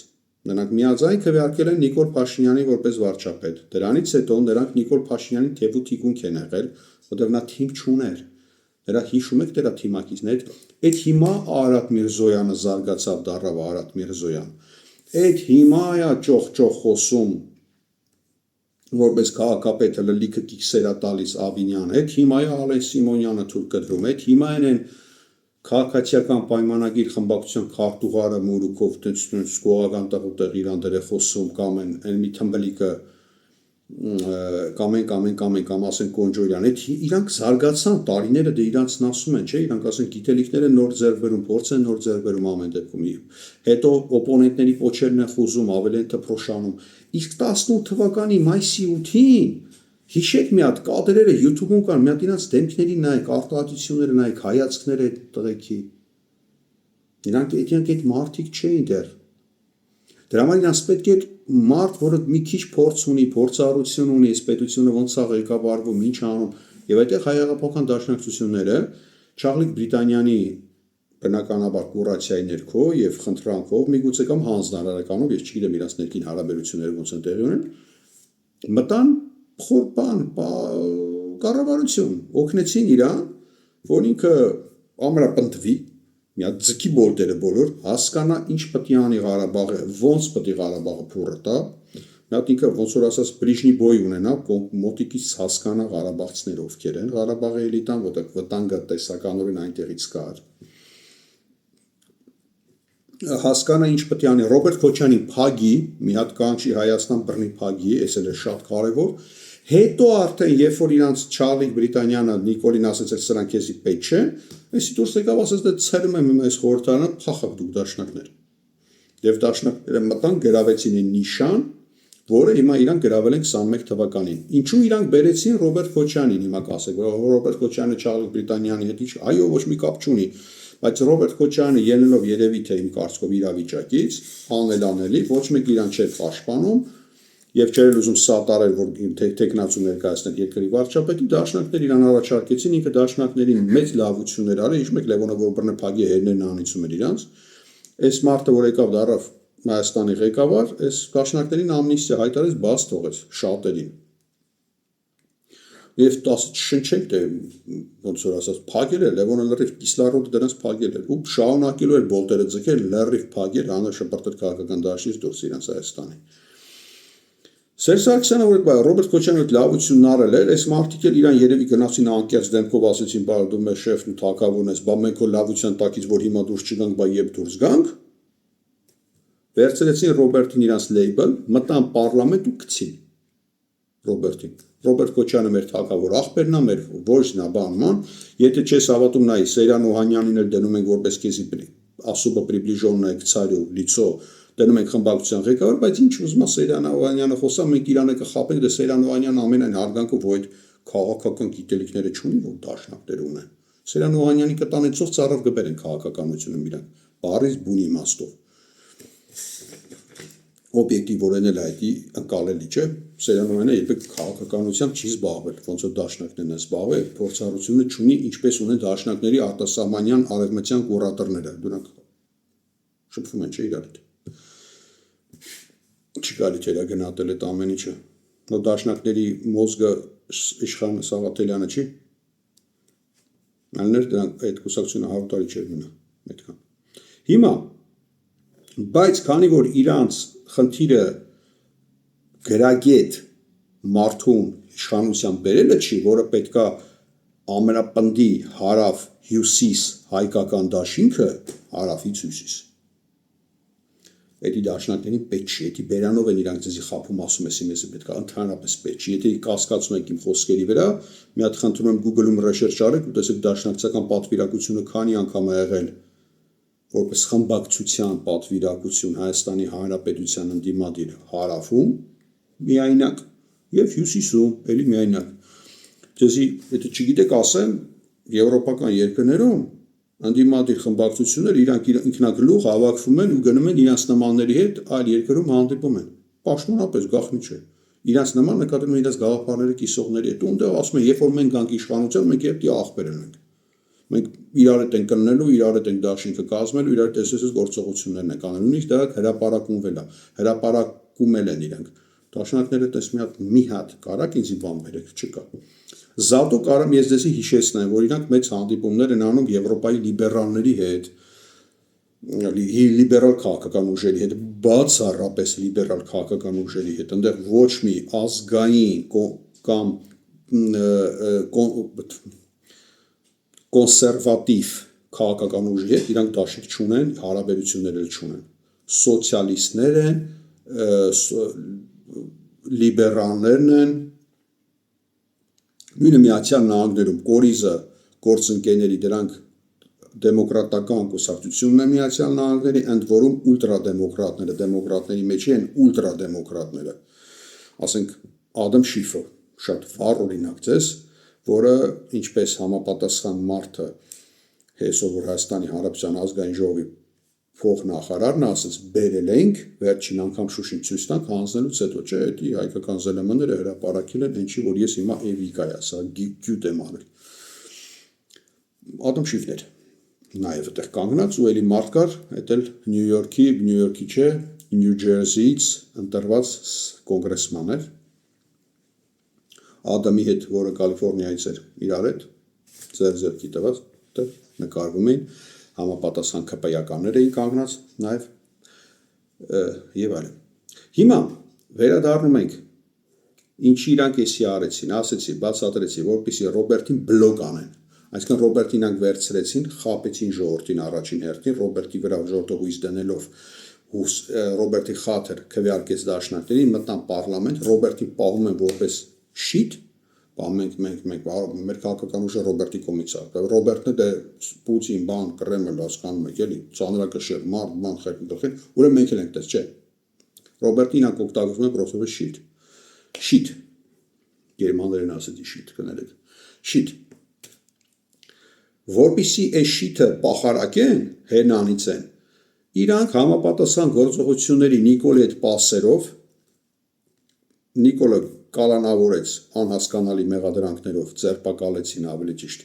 Նրանք միաձայն քվեարկել են Նիկոլ Փաշինյանին որպես վարչապետ։ Դրանից հետո նրանք Նիկոլ Փաշինյանին թեփ ու թիկունք են եղել, որտեղ նա թիմ չուներ։ Նրա հիշում եք դրա թիմակիցներ, այդ հիմա Արարատ Միրզոյանը զարգացավ դառավ Արարատ Միրզոյան։ Այդ հիմա է ճոխ խոսում որպես քաղաքապետը լիքը կիքսերա տալիս Աբինյանը, այդ հիմա է Ալեն Սիմոնյանը թուրք կտրում, այդ հիմա են քաղաքացիական պայմանագիր խմբակցության քարտուղարը Մուրուկով սկողական տղուտեղ իրան դեր է խոսում կամ են մի թմբլիկը կամ ասեն Կոնջորյան, այդ իրանք զարգացան տարիները դե իրանցն ասում են, չէ, իրանք ասեն գիտելիքները նոր ձեռք բերում, փորձ են նոր ձեռք բերում ամեն դեպքում։ Հետո օպոնենտների պոչերն են խոզում, ավելի են թփրոշանում։ Իսկ 18 թվականի մայիսի 8-ին հիշեք մի հատ կադրերը YouTube-ում կան, մի հատ իրանց դեմքներին նայեք, արտահայտությունները նայեք, հայացքները այդ տղեկի։ Իրանք այդ մարդիկ չէին դեռ։ Դրա համար իրանց պետք է մարդ, որը մի քիչ փորձ ունի, փորձառություն ունի, այս պետությունը ոնց է ղեկավարվում, ինչ անում, եւ այդտեղ հայահեղափոխական դաշնակցությունները Չարլի Բրիտանյանի բնականաբար կուրացիայի ներքո եւ խնդրանքով միգուցե կամ հանձնարարականով, ես չգիտեմ իրանց ներքին հարաբերությունները ոնց են տեղի ունեն, մտան խորբան կառավարություն, օգնեցին իրան, որ ինքը ամրապնդվի, մի հատ ձգի բոլտերը բոլոր, հասկանա ինչ պետք է անի Ղարաբաղը, ոնց պետք է Ղարաբաղը փուռը տա, մի հատ ինքը ոնց որ ասած բրիժնի բոյ ունենա, մոտիկից հասկանա ղարաբաղցիները ովքեր են, Ղարաբաղի էլիտան, որտեղ վտանգը տեսականորեն այնտեղից կար։ Հասկանա ինչ պետք է անի Ռոբերտ Քոչյանին փագի, մի հատ կանչի Հայաստան բռնի փագի, այս էլ է շատ կարևոր։ Հետո արդեն երբ որ իրանց Չարլի Բրիտանյանը Նիկոլին ասեց որ սրանք քեզի պետք չէ, այսի դուրս եկավ ասեց դե ցերում եմ իմ այս խորհրդարանը փախակ դուք դաշնակներ։ Եվ դաշնակները մտան գրավեցին այն նիշան, որը հիմա իրանք գրավել են 21 թվականին։ Ինչու իրանք բերեցին Ռոբերտ Քոչյանին, հիմա կասեք, որ Ռոբերտ Քոչյանը Չարլի Բրիտանյանի հետ ինչ, այո, ոչ մի կապ չունի, բայց Ռոբերտ Քոչյանը ելնելով երևի թե իմ կարծիքով իրավիճակից, անելանելի, ոչ մեկ իրան չէր պաշտպանում եւ չէր ուզում սատարել, որ տեխնացու ներկայացնել երկրի վարչապետի, դաշնակներ իրան առաջարկեցին, ինքը դաշնակներին մեծ լավություններ արել, ինչ մեկ Լևոնը որ բռնե փագի հերներն անիցում էր իրանց, այս մարդը որ եկավ դարավ Հայաստանի ղեկավար, այս դաշնակներին ամնիստիա հայտարարեց, բաց թողեց շատերին։ Եվ 10 շնչենք դե ոնց որ ասած փագել է Լևոնը լրիվ կիսլարոդը դրանց փագել էր ու շարունակելու էր բոլտերը ձգել լրիվ փագել անը շպրտել քաղաքական դաշտից դուրս իրանց Հայաստանի։ Սերժ Սարգսյանը որ Ռոբերտ Քոչյանը լավությունն արել էր, այս մարդիկ էլ իրան երևի գնացին անկեղծ դեմքով ասեցին, բա դու մեր շեֆն ու թակավորն ես, բա մենք քո լավության տակից որ հիմա դուրս չգանք, բա երբ դուրս գանք։ Վերցրեցին Ռոբերտին իրանց լեյբլ, մտան պարլամենտ ու գցին Ռոբերտին։ Ռոբերտ Քոչյանը մեր թակավոր աղբերն է, մեր ոչնա բանման, եթե չես հավատում նայ Սեյրան Օհանյանին էլ դնում ենք որպես քեզի особо приближенное к царю лицо, դնում ենք խմբակցության ղեկավար, բայց ինչ ուզում է Սեյրան Օհանյանը խոսա, մենք իրանը կխապենք, դե Սեյրան Օհանյանը ամենայն հարգանքով որ այդ քաղաքական գիտելիքները չունի, որ դաշնակներ ունեն։ Սեյրան Օհանյանի կտանեցով ծառավ գբեր են քաղաքականությունը իրան, բարից բուն իմաստով։ Օբյեկտիվ որեն էլ այդի ընկալելի չէ, Սեյրան Օհանյանը երբեք քաղաքականությամբ չի զբաղվել, ոնց որ դաշնակներն են զբաղվել, փորձառությունը չունի, ինչպես ունեն դաշնակների արտասահմանյան արևմտյան կուրատորները, դրանք շփվում են չէ իրար հետ։ Չկարի չէ գնահատել այդ ամեն ինչը։ Նո դաշնակների մոզգը իշխան Սաղաթելյանը չի։ Ալներ դրանք այդ կուսակցությունը 100 տարի չէր մնա այդքան։ Հիմա բայց քանի որ իրանց խնդիրը գրագետ մարդուն իշխանության բերելը չի, որը պետքա ամենապնդի հարավ հյուսիս հայկական դաշինքը հարավից հյուսիս։ Էդի դաշնակներին պետք չի, էդի բերանով են իրանք ձեզի խափում ասում ես իմեսը պետք է ընդհանրապես պետք չի, եթե կասկածում եք իմ խոսքերի վրա, մի հատ խնդրում եմ Google-ում ռեշերշ արեք ու տեսեք դաշնակցական պատվիրակությունը քանի անգամ է եղել որպես խմբակցության պատվիրակություն Հայաստանի Հանրապետության ընդդիմադիր հարավում միայնակ եւ հյուսիսում էլի միայնակ։ Ձեզի եթե չգիտեք ասեմ եվրոպական երկրներում Անդիմադիր խմբակցությունները իրանք ինքնագլուխ հավաքվում են ու գնում են իրանց նմանների հետ այլ երկրում հանդիպում են։ Պաշտոնապես գաղտնի չէ։ Իրանց նման նկատում են իրաց գաղափարները կիսողների հետ։ Ունդեղ ասում են, երբ որ մենք գանք իշխանության, մենք երբ աղբեր ենք։ Մենք իրար հետ ենք կննելու, իրար հետ ենք դաշինքը կազմելու, իրար հետ այսպես գործողություններն ենք անելու։ Նույնիսկ դա հրապարակումվել է, հրապարակումել են իրանք։ Դաշնակները տես մի հատ կարակ ինձի բան բերեք, չկա։ Զատու կարամ ես դեսի հիշեցնեմ, որ իրանք մեծ հանդիպումներ են անում Եվրոպայի լիբերալների հետ, լիբերալ քաղաքական ուժերի հետ, բացառապես լիբերալ քաղաքական ուժերի հետ, այնտեղ ոչ մի ազգային կամ կոնսերվատիվ քաղաքական ուժի հետ իրանք դաշինք չունեն, հարաբերություններ էլ չունեն։ Սոցիալիստներ են, լիբերալներն են, նույնը Միացյալ Նահանգներում կորիզը գործընկերների դրանք դեմոկրատական կուսակցությունն է Միացյալ Նահանգների, ընդ որում ուլտրադեմոկրատները, դեմոկրատների մեջ են ուլտրադեմոկրատները, ասենք Ադամ Շիֆը, շատ վառ օրինակ ձեզ, որը ինչպես համապատասխան մարդը հեսով որ Հայաստանի Հանրապետության ազգային ժողովի փոխնախարարն ասեց, բերել ենք, վերջին անգամ Շուշին ցույց տանք հանձնելուց հետո, չէ, էդի հայկական ԶԼՄ-ները հրապարակել են, ինչի որ ես հիմա էվիկայ ասա, գյուտ եմ անել։ Ադամ Շիֆն էր նաև այդտեղ կանգնած ու էլի մարդ կար, այդ էլ Նյու Յորքի չէ, Նյու Ջերսիից ընտրված կոնգրեսման էր, Ադամի հետ, որը Կալիֆոռնիայից էր իրար հետ, ձեռքի տված, նկարվում էին, համապատասխան քպայականներ էին կանգնած նաև եւ այլն։ Հիմա վերադառնում ենք ինչի իրանք էսի արեցին, ասեցի, բացատրեցի, որպեսզի Ռոբերտին բլոկ անեն։ Այսինքն Ռոբերտին իրանք վերցրեցին, խաբեցին ժողովրդին առաջին հերթին, Ռոբերտի վրա ժողովրդը հույս դնելով Ռոբերտի խաթր քվեարկեց դաշնակներին, մտան պարլամենտ, Ռոբերտին պահում են որպես շիտ, մենք մեր քաղաքական ուժը Ռոբերտի կողմից է։ Ռոբերտն է Պուտին, բան, Կրեմլ, հասկանում եք, էլի, ծանրակշիռ, մարդ, բան խելքի գլխին, ուրեմն մենք էլ ենք տես, չէ։ Ռոբերտին իրանք օգտագործում են պրոստովե շիտ։ Շիտ։ Գերմաներեն ասեցի շիտ կներեք։ Շիտ։ Որպեսզի այս շիթը պախարակեն, հենանից են, իրանք համապատասխան գործողությունների Նիկոլի հետ պասերով, Նիկոլը կալանավորեց անհասկանալի մեղադրանքներով, ձերբակալեցին ավելի ճիշտ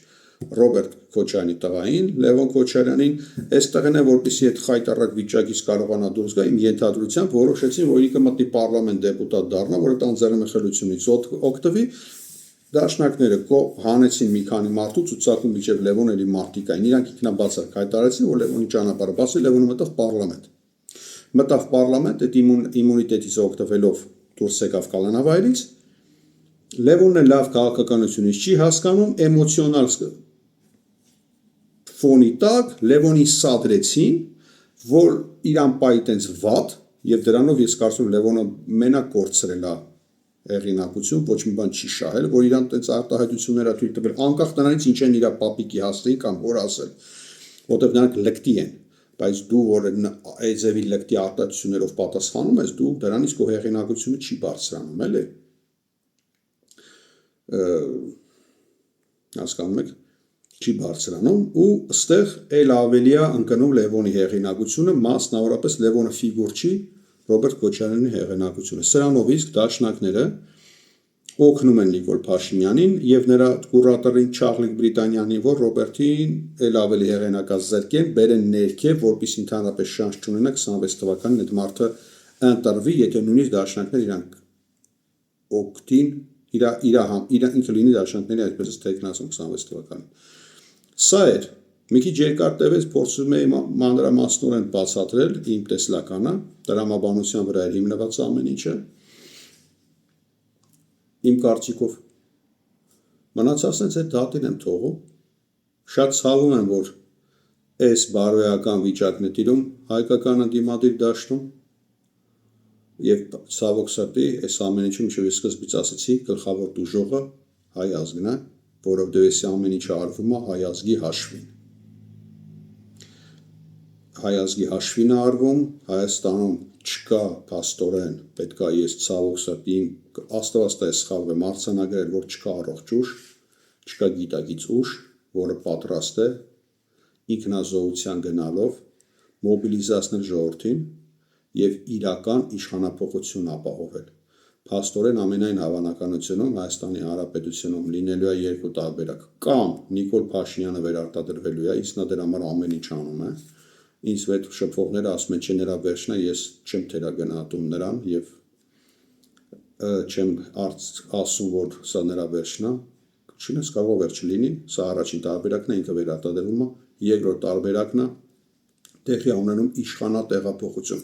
Ռոբերտ Քոչարյանի տղային, Լևոն Քոչարյանին, այստեղն է որպեսզի այդ խայտառակ վիճակից կարողանա դուրս գա, իմ ենթադրությամբ որոշեցին, որ ինքը մտնի պարլամենտ դեպուտատ դառնա, որը տանձեռնմխելությունից օգտվի, դաշնակները հանեցին մի քանի մարդու ցուցակում միջև Լևոն էլի մարտիկային, իրանք ինքնաբացակ հայտարարեցին, որ Լևոնի ճանապարհը բաց է, Լևոնը մտավ պարլամենտ։ Մտավ պարլամենտ, այդ իմունիտետից օգտվելով դուրս եկավ կալանավայրից, Լևոնն է լավ քաղաքականությունից չի հասկանում, էմոցիոնալ ֆոնի տակ Լևոնին սադրեցին, որ իրան պայի տենց վատ, եւ դրանով ես կարծում Լևոնը մենակ կորցրել է հեղինակություն, ոչ մի բան չի շահել, որ իրան տենց արտահայտություններ է թույլ տվել, անկախ նրանից ինչ են իր պապիկի հասցեին կամ որ ասել, որտեղ նրանք լկտի են, բայց դու որ այզևի լկտի արտահայտություններով պատասխանում ես, դու դրանից քո հեղինակությունը չի բարձրանում, էլի։ Հասկանում եք, չի բարձրանում ու ստեղ էլ ավելի է ընկնում Լևոնի հեղինակությունը, մասնավորապես Լևոնը ֆիգուր չի, Ռոբերտ Քոչարյանի հեղինակությունը։ Սրանով իսկ դաշնակները օգնում են Նիկոլ Փաշինյանին եւ նրա կուրատորին Չարլիկ Բրիտանյանին, որ Ռոբերտին էլ ավելի հեղինակազերկեն, բերեն ներքև, որպեսզի ընդհանրապես շանս չունենա 26 թվականին այդ մարդը ընտրվի, եթե նույնիսկ դաշնակները իրանք օգտին իր ինքը լինի դաշնակների այդպես թեկնածում 26 թվականին։ Սա էր մի քիչ երկար տևեց, փորձում էի մանրամասնորեն բացատրել իմ տեսլականը, տրամաբանության վրա էր հիմնված ամեն ինչը։ Իմ կարծիքով մնացածն այդ դատին եմ թողում։ Շատ ցավում եմ, որ այս բարոյական վիճակն է տիրում հայկական ընդդիմադիր դաշտում եւ ցավոք սրտի այս ամեն ինչում ինչ ես սկզբից ասացի, գլխավոր դուժողը հայ ազգն է, որովհետեւ այս ամեն ինչը արվում է հայ ազգի հաշվին։ Հայ ազգի հաշվին է արվում, Հայաստանում չկա փաստորեն, պետքա ես ցավոք սրտի աստվածը սխալվեմ արձանագրել, որ չկա առողջ ուժ, չկա գիտակից ուժ, որը պատրաստ է ինքնազոհության գնալով մոբիլիզացնել ժողովրդին եւ իրական իշխանափոխություն ապահովել։ Փաստորեն ամենայն հավանականությունում Հայաստանի Հանրապետությունում լինելու է երկու տարբերակ, կամ Նիկոլ Փաշինյանը վերարտադրվելու է, իսկ նա դրա համար ամեն ինչ անում է։ Ինձ վետ շփվողները ասում են, չէ, նրա վերջնա, ես չեմ թերագնահատում նրան եւ չեմ ասում, որ սա նրա վերջնա, չնայած կարող վերջ լինի, սա առաջին տարբերակն է, ինքը վերարտադրվում է, երկրորդ տարբերակն է տեղի ունենում իշխանատեղափոխություն։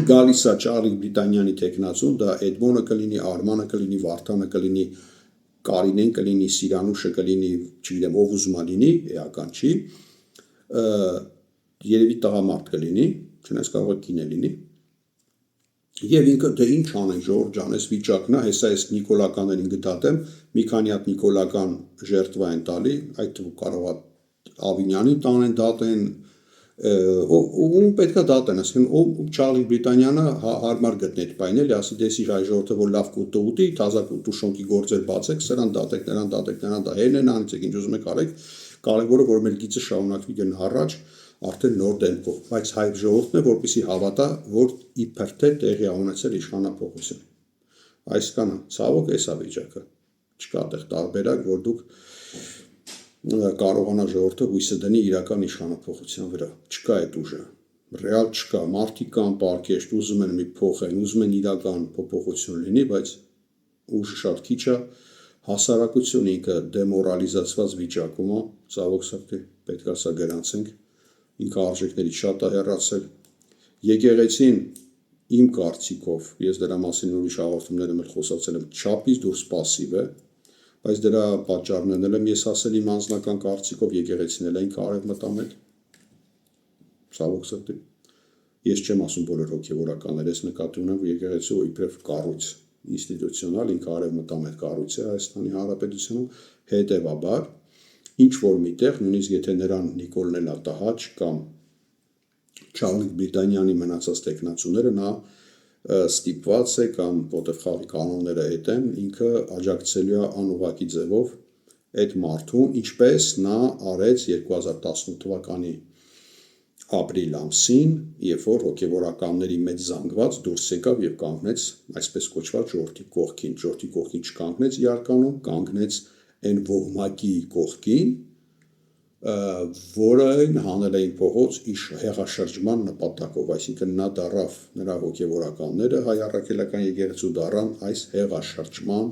Գալիս է Չարլի Բրիտանյանի տեխնացուն, դա Էդմոնը կլինի, Արմանը կլինի, Վարդանը կլինի, Կարինեն կլինի, Սիրանուշը կլինի, չգիտեմ, ով ուզում է լինի, էական չի, երևի տղամարդ կլինի, չնայած կարող է կին է լինի։ Եվ ինքը դե ինչ անեն, Ժորժ ջան, այս վիճակն է, հեսա այս նիկոլականներին գտատեմ, մի քանի հատ նիկոլական ժերտվա են տալի, այդ թվում կարող է Ավինյանին տանեն, դատեն, ում պետքա դատեն, ասեն, Չարլի Բրիտանյանը հարմար գտնի այդ բանը, էլի ասի, դες իր հայ ժողովուրդը, որ լավ կուտը ուտի, թազա տուշոնքի գործեր բացեք, սրան դատեք, նրան դատեք, նրան դա հերն անեցեք, ինչ ուզում եք արեք, կարևորը որ մեր գիծը շարունակվի գնա առաջ, արդեն նոր դեմքով, բայց հայ ժողովուրդն է, որպեսզի հավատա, որ իբր թե տեղի ունեցել իշխանափոխություն։ Այսքանը, ցավոք, էս է վիճակը։ Չկա այդտեղ տարբերակ, որ դուք կարողանա ժողովուրդը հույսը դնի իրական իշխանափոխության վրա։ Չկա այդ ուժը։ Ռեալ չկա, մարդիկ կան պարկեշտ, ուզում են մի փոխեն, ուզում են իրական փոփոխություն լինի, բայց ուժը շատ քիչ է, հասարակությունը ինքը դեմորալիզացված վիճակում է, ցավոք սրտի, պետք է սա գրանցենք, ինքը արժեքներից շատ է հեռացել։ Եկեղեցին իմ կարծիքով, ես դրա մասին ուրիշ հաղորդումներում էլ խոսացել եմ, չափից դուրս պասիվ է, բայց դրա պատճառներն եմ ես ասել իմ անձնական կարծիքով, եկեղեցին էլ ինքը արևմտամետ, ցավոք սրտի։ Ես չեմ ասում բոլոր հոգևորականները, ես նկատի ունեմ, որ եկեղեցու իբրև կառույց, ինստիտուցիոնալ, ինքը արևմտամետ կառույց է Հայաստանի Հանրապետությունում, հետևաբար ինչ որ միտեղ, նույնիսկ եթե նրան Նիկոլն էլ ատահաճ կամ Չարլի Բրիտանյանի մնացած տեխնացուները նա ստիպված է կամ որտեղ խաղի կանոնները հետեն, ինքը աջակցելու է անուղղակի ձևով այդ մարդուն, ինչպես նա արեց 2018 թվականի ապրիլ ամսին, երբ որ հոգևորականների մեծ զանգված դուրս եկավ եւ կանգնեց այսպես կոչված ժողովրդի կողքին չկանգնեց իարկանում, կանգնեց այն ոհմակի կողքին, որը հանել էին փողոց հեղաշրջման նպատակով, այսինքն նա դառավ նրա հոգևորականները հայ առաքելական եկեղեցու դառան այս հեղաշրջման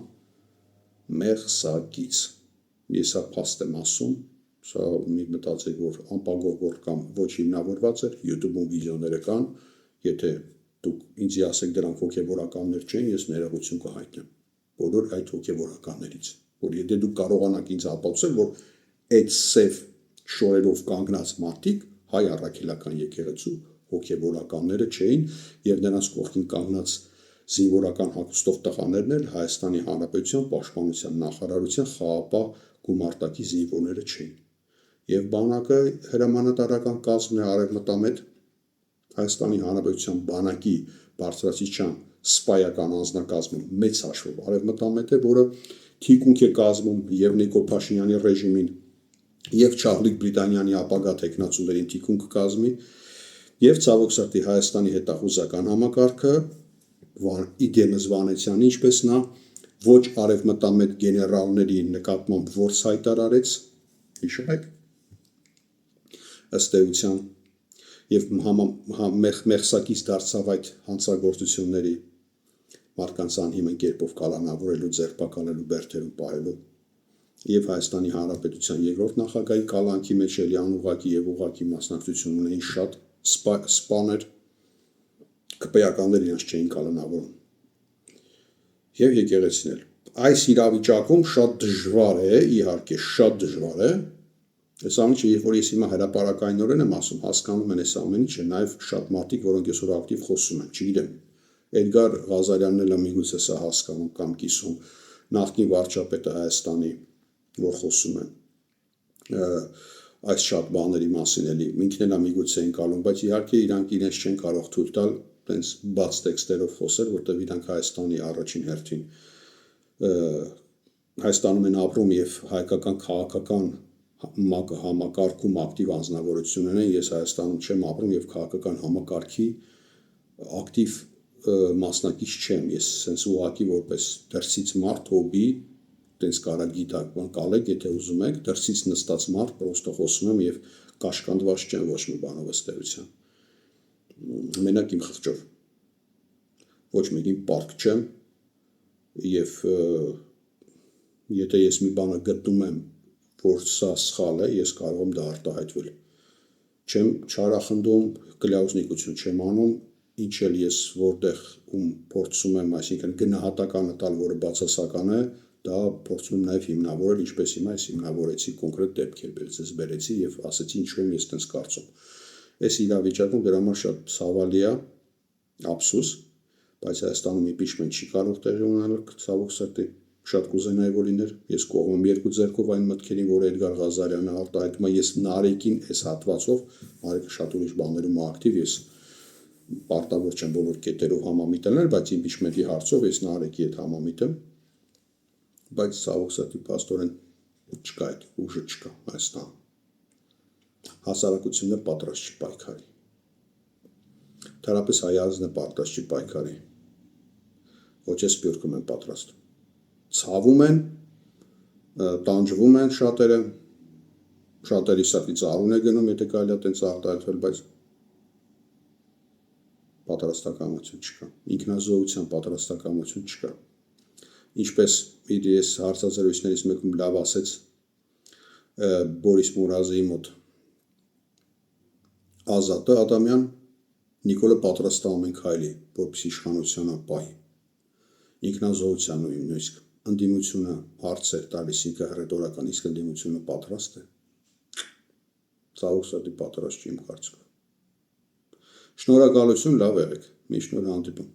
մեղսակից։ Ես սա փաստ եմ ասում, սա մի մտածեք, որ անպագով որ կամ ոչ հիմնավորված էր, YouTube-ում վիդեոները կան, եթե դուք ինձ ասեք դրանք հոգևորականներ չեն, ես ներողություն կհայտնեմ բոլոր այդ հոգևորականներից, որ եթե դուք կարողանաք ինձ ապացուցել, որ այդ սև շորերով կանգնած մարդիկ հայ առաքելական եկեղեցու հոգևորականները չէին եւ նրանց կողքին կանգնած զինվորական հագուստով տղաներն էլ Հայաստանի Հանրապետության Պաշտպանության նախարարության խաղապահ գումարտակի զինվորները չէին։ Եվ բանակը հրամանատարական կազմն է արևմտամետ Հայաստանի Հանրապետության բանակի բարձրացիչյան սպայական անձնակազմում մեծ հաշվով արևմտամետ է, որը թիկունք է կազմում եւ Նիկոլ Փաշինյանի ռեժիմին եւ Չարլի Բրիտանյանի ապագա տեխնացուներին թիկունք կազմի եւ ցավոք սրտի Հայաստանի հետախուզական համակարգը իդեմս Վանեցյանի, ինչպես նա ոչ արևմտամետ գեներալների նկատմամբ որս հայտարարեց, հիշում եք, ըստ էության եւ մեղսակից դարձավ այդ հանցագործությունների մարդկանց անհիմն կերպով կալանավորելու, ձերբակալելու, բերդերում պահելու եւ Հայաստանի Հանրապետության երկրորդ նախագահի կալանքի մեջ էլի անուղղակի եւ ուղղակի մասնակցություն ունեին շատ սպաներ, կպեականներ իրենց չէին կալանավորում եւ եկեղեցին էլ։ Այս իրավիճակում շատ դժվար է, իհարկե շատ դժվար է, այս ամենը երբ որ ես հիմա հրապարակայնորեն եմ ասում, հասկանում են այս ամեն ինչը, նաեւ շատ մարդիկ, որոնք այսօր ակտիվ խոսում են, չգիտեմ, Էդգար Ղազարյանն էլ միգուցե սա հասկանում կամ կիսում, նախկին վարչապետը Հայաստանի, որ խոսում են այս շատ բաների մասին էլի, ինքն էլ միգուցե են կալում, բայց իհարկե իրանք իրենց չեն կարող թույլ տալ տենց բաց տեքստերով խոսել, որտեղ իրանք Հայաստանի առաջին հերթին Հայաստանում են ապրում եւ հայկական քաղաքական համակարգում ակտիվ անձնավորություն ունեն, ես Հայաստանում չեմ ապրում եւ քաղաքական համակարգի ակտիվ մասնակից չեմ, ես sense ուղղակի որպես դրսից մարդ հոբի, տենց կարա գիտակ բան կալեք, եթե ուզում եք, դրսից նստած մարդ պրոստը խոսում եմ եւ կաշկանդված չեմ ոչ մի բանով ըստ էության։ Մենակ իմ խղճով ոչ մեկին պարտք չեմ եւ եթե ես մի բանը գտնում եմ, որ սա սխալ է, ես կարող եմ դա արտահայտվել։ Չեմ չարախնդում, կլյաուզնիկություն չեմ անում, ինչ էլ ես որտեղ ում փորձում եմ, այսինքն գնահատականը տալ, որը բացասական է, դա փորձում եմ նաև հիմնավորել, ինչպես հիմա ես հիմնավորեցի կոնկրետ դեպքեր ձեզ բերեցի եւ ասեցի ինչու եմ ես տենց կարծում։ Այս իրավիճակում դրա համար շատ ցավալի է, ափսոս, բայց Հայաստանում impeachment չի կարող տեղի ունենալ, ցավոք սրտի, շատ կուզենայի որ լիներ, ես կողմեմ երկու ձեռքով այն մտքերին, որ Էդգար Ղազարյանը արտահայտում է, ես Նարեկին այս հատվածով, Նարեկը շատ ուրիշ բաներում ակտիվ, ես պարտավոր չեմ բոլոր կետերով համամիտելներ, բայց impeachment-ի հարցով ես Նարեկի հետ համամիտ եմ, բայց ցավոք սրտի փաստորեն չկա այդ ուժը չկա Հայաստանում։ Հասարակությունն է պատրաստ չի պայքարի։ Թերապես հայ ազգն է պատրաստ չի պայքարի։ Ոչ է սպյուրքում են պատրաստ։ Ցավում են, տանջվում են շատերը, շատերի սրտից արուն է գնում, եթե կարելի է տենց արտահայտվել, բայց պատրաստակամություն չկա, ինքնազոհության պատրաստակամություն չկա։ Ինչպես ես հարցազրույցներից մեկում լավ ասեց Բորիս Մուրազիի մոտ Ազատը Ադամյան, Նիկոլը պատրաստ է ամեն քայլի, որպեսզի իշխանությունը պահի։ Ինքնազոհության նույնիսկ ընդդիմությունը հարցեր տալիս ինքը հռետորական, իսկ ընդդիմությունը պատրաստ է։ Ցավոք սրտի պատրաստ չի իմ կարծիքով։ Շնորհակալություն, լավ եղեք, միշտ նոր հանդիպում։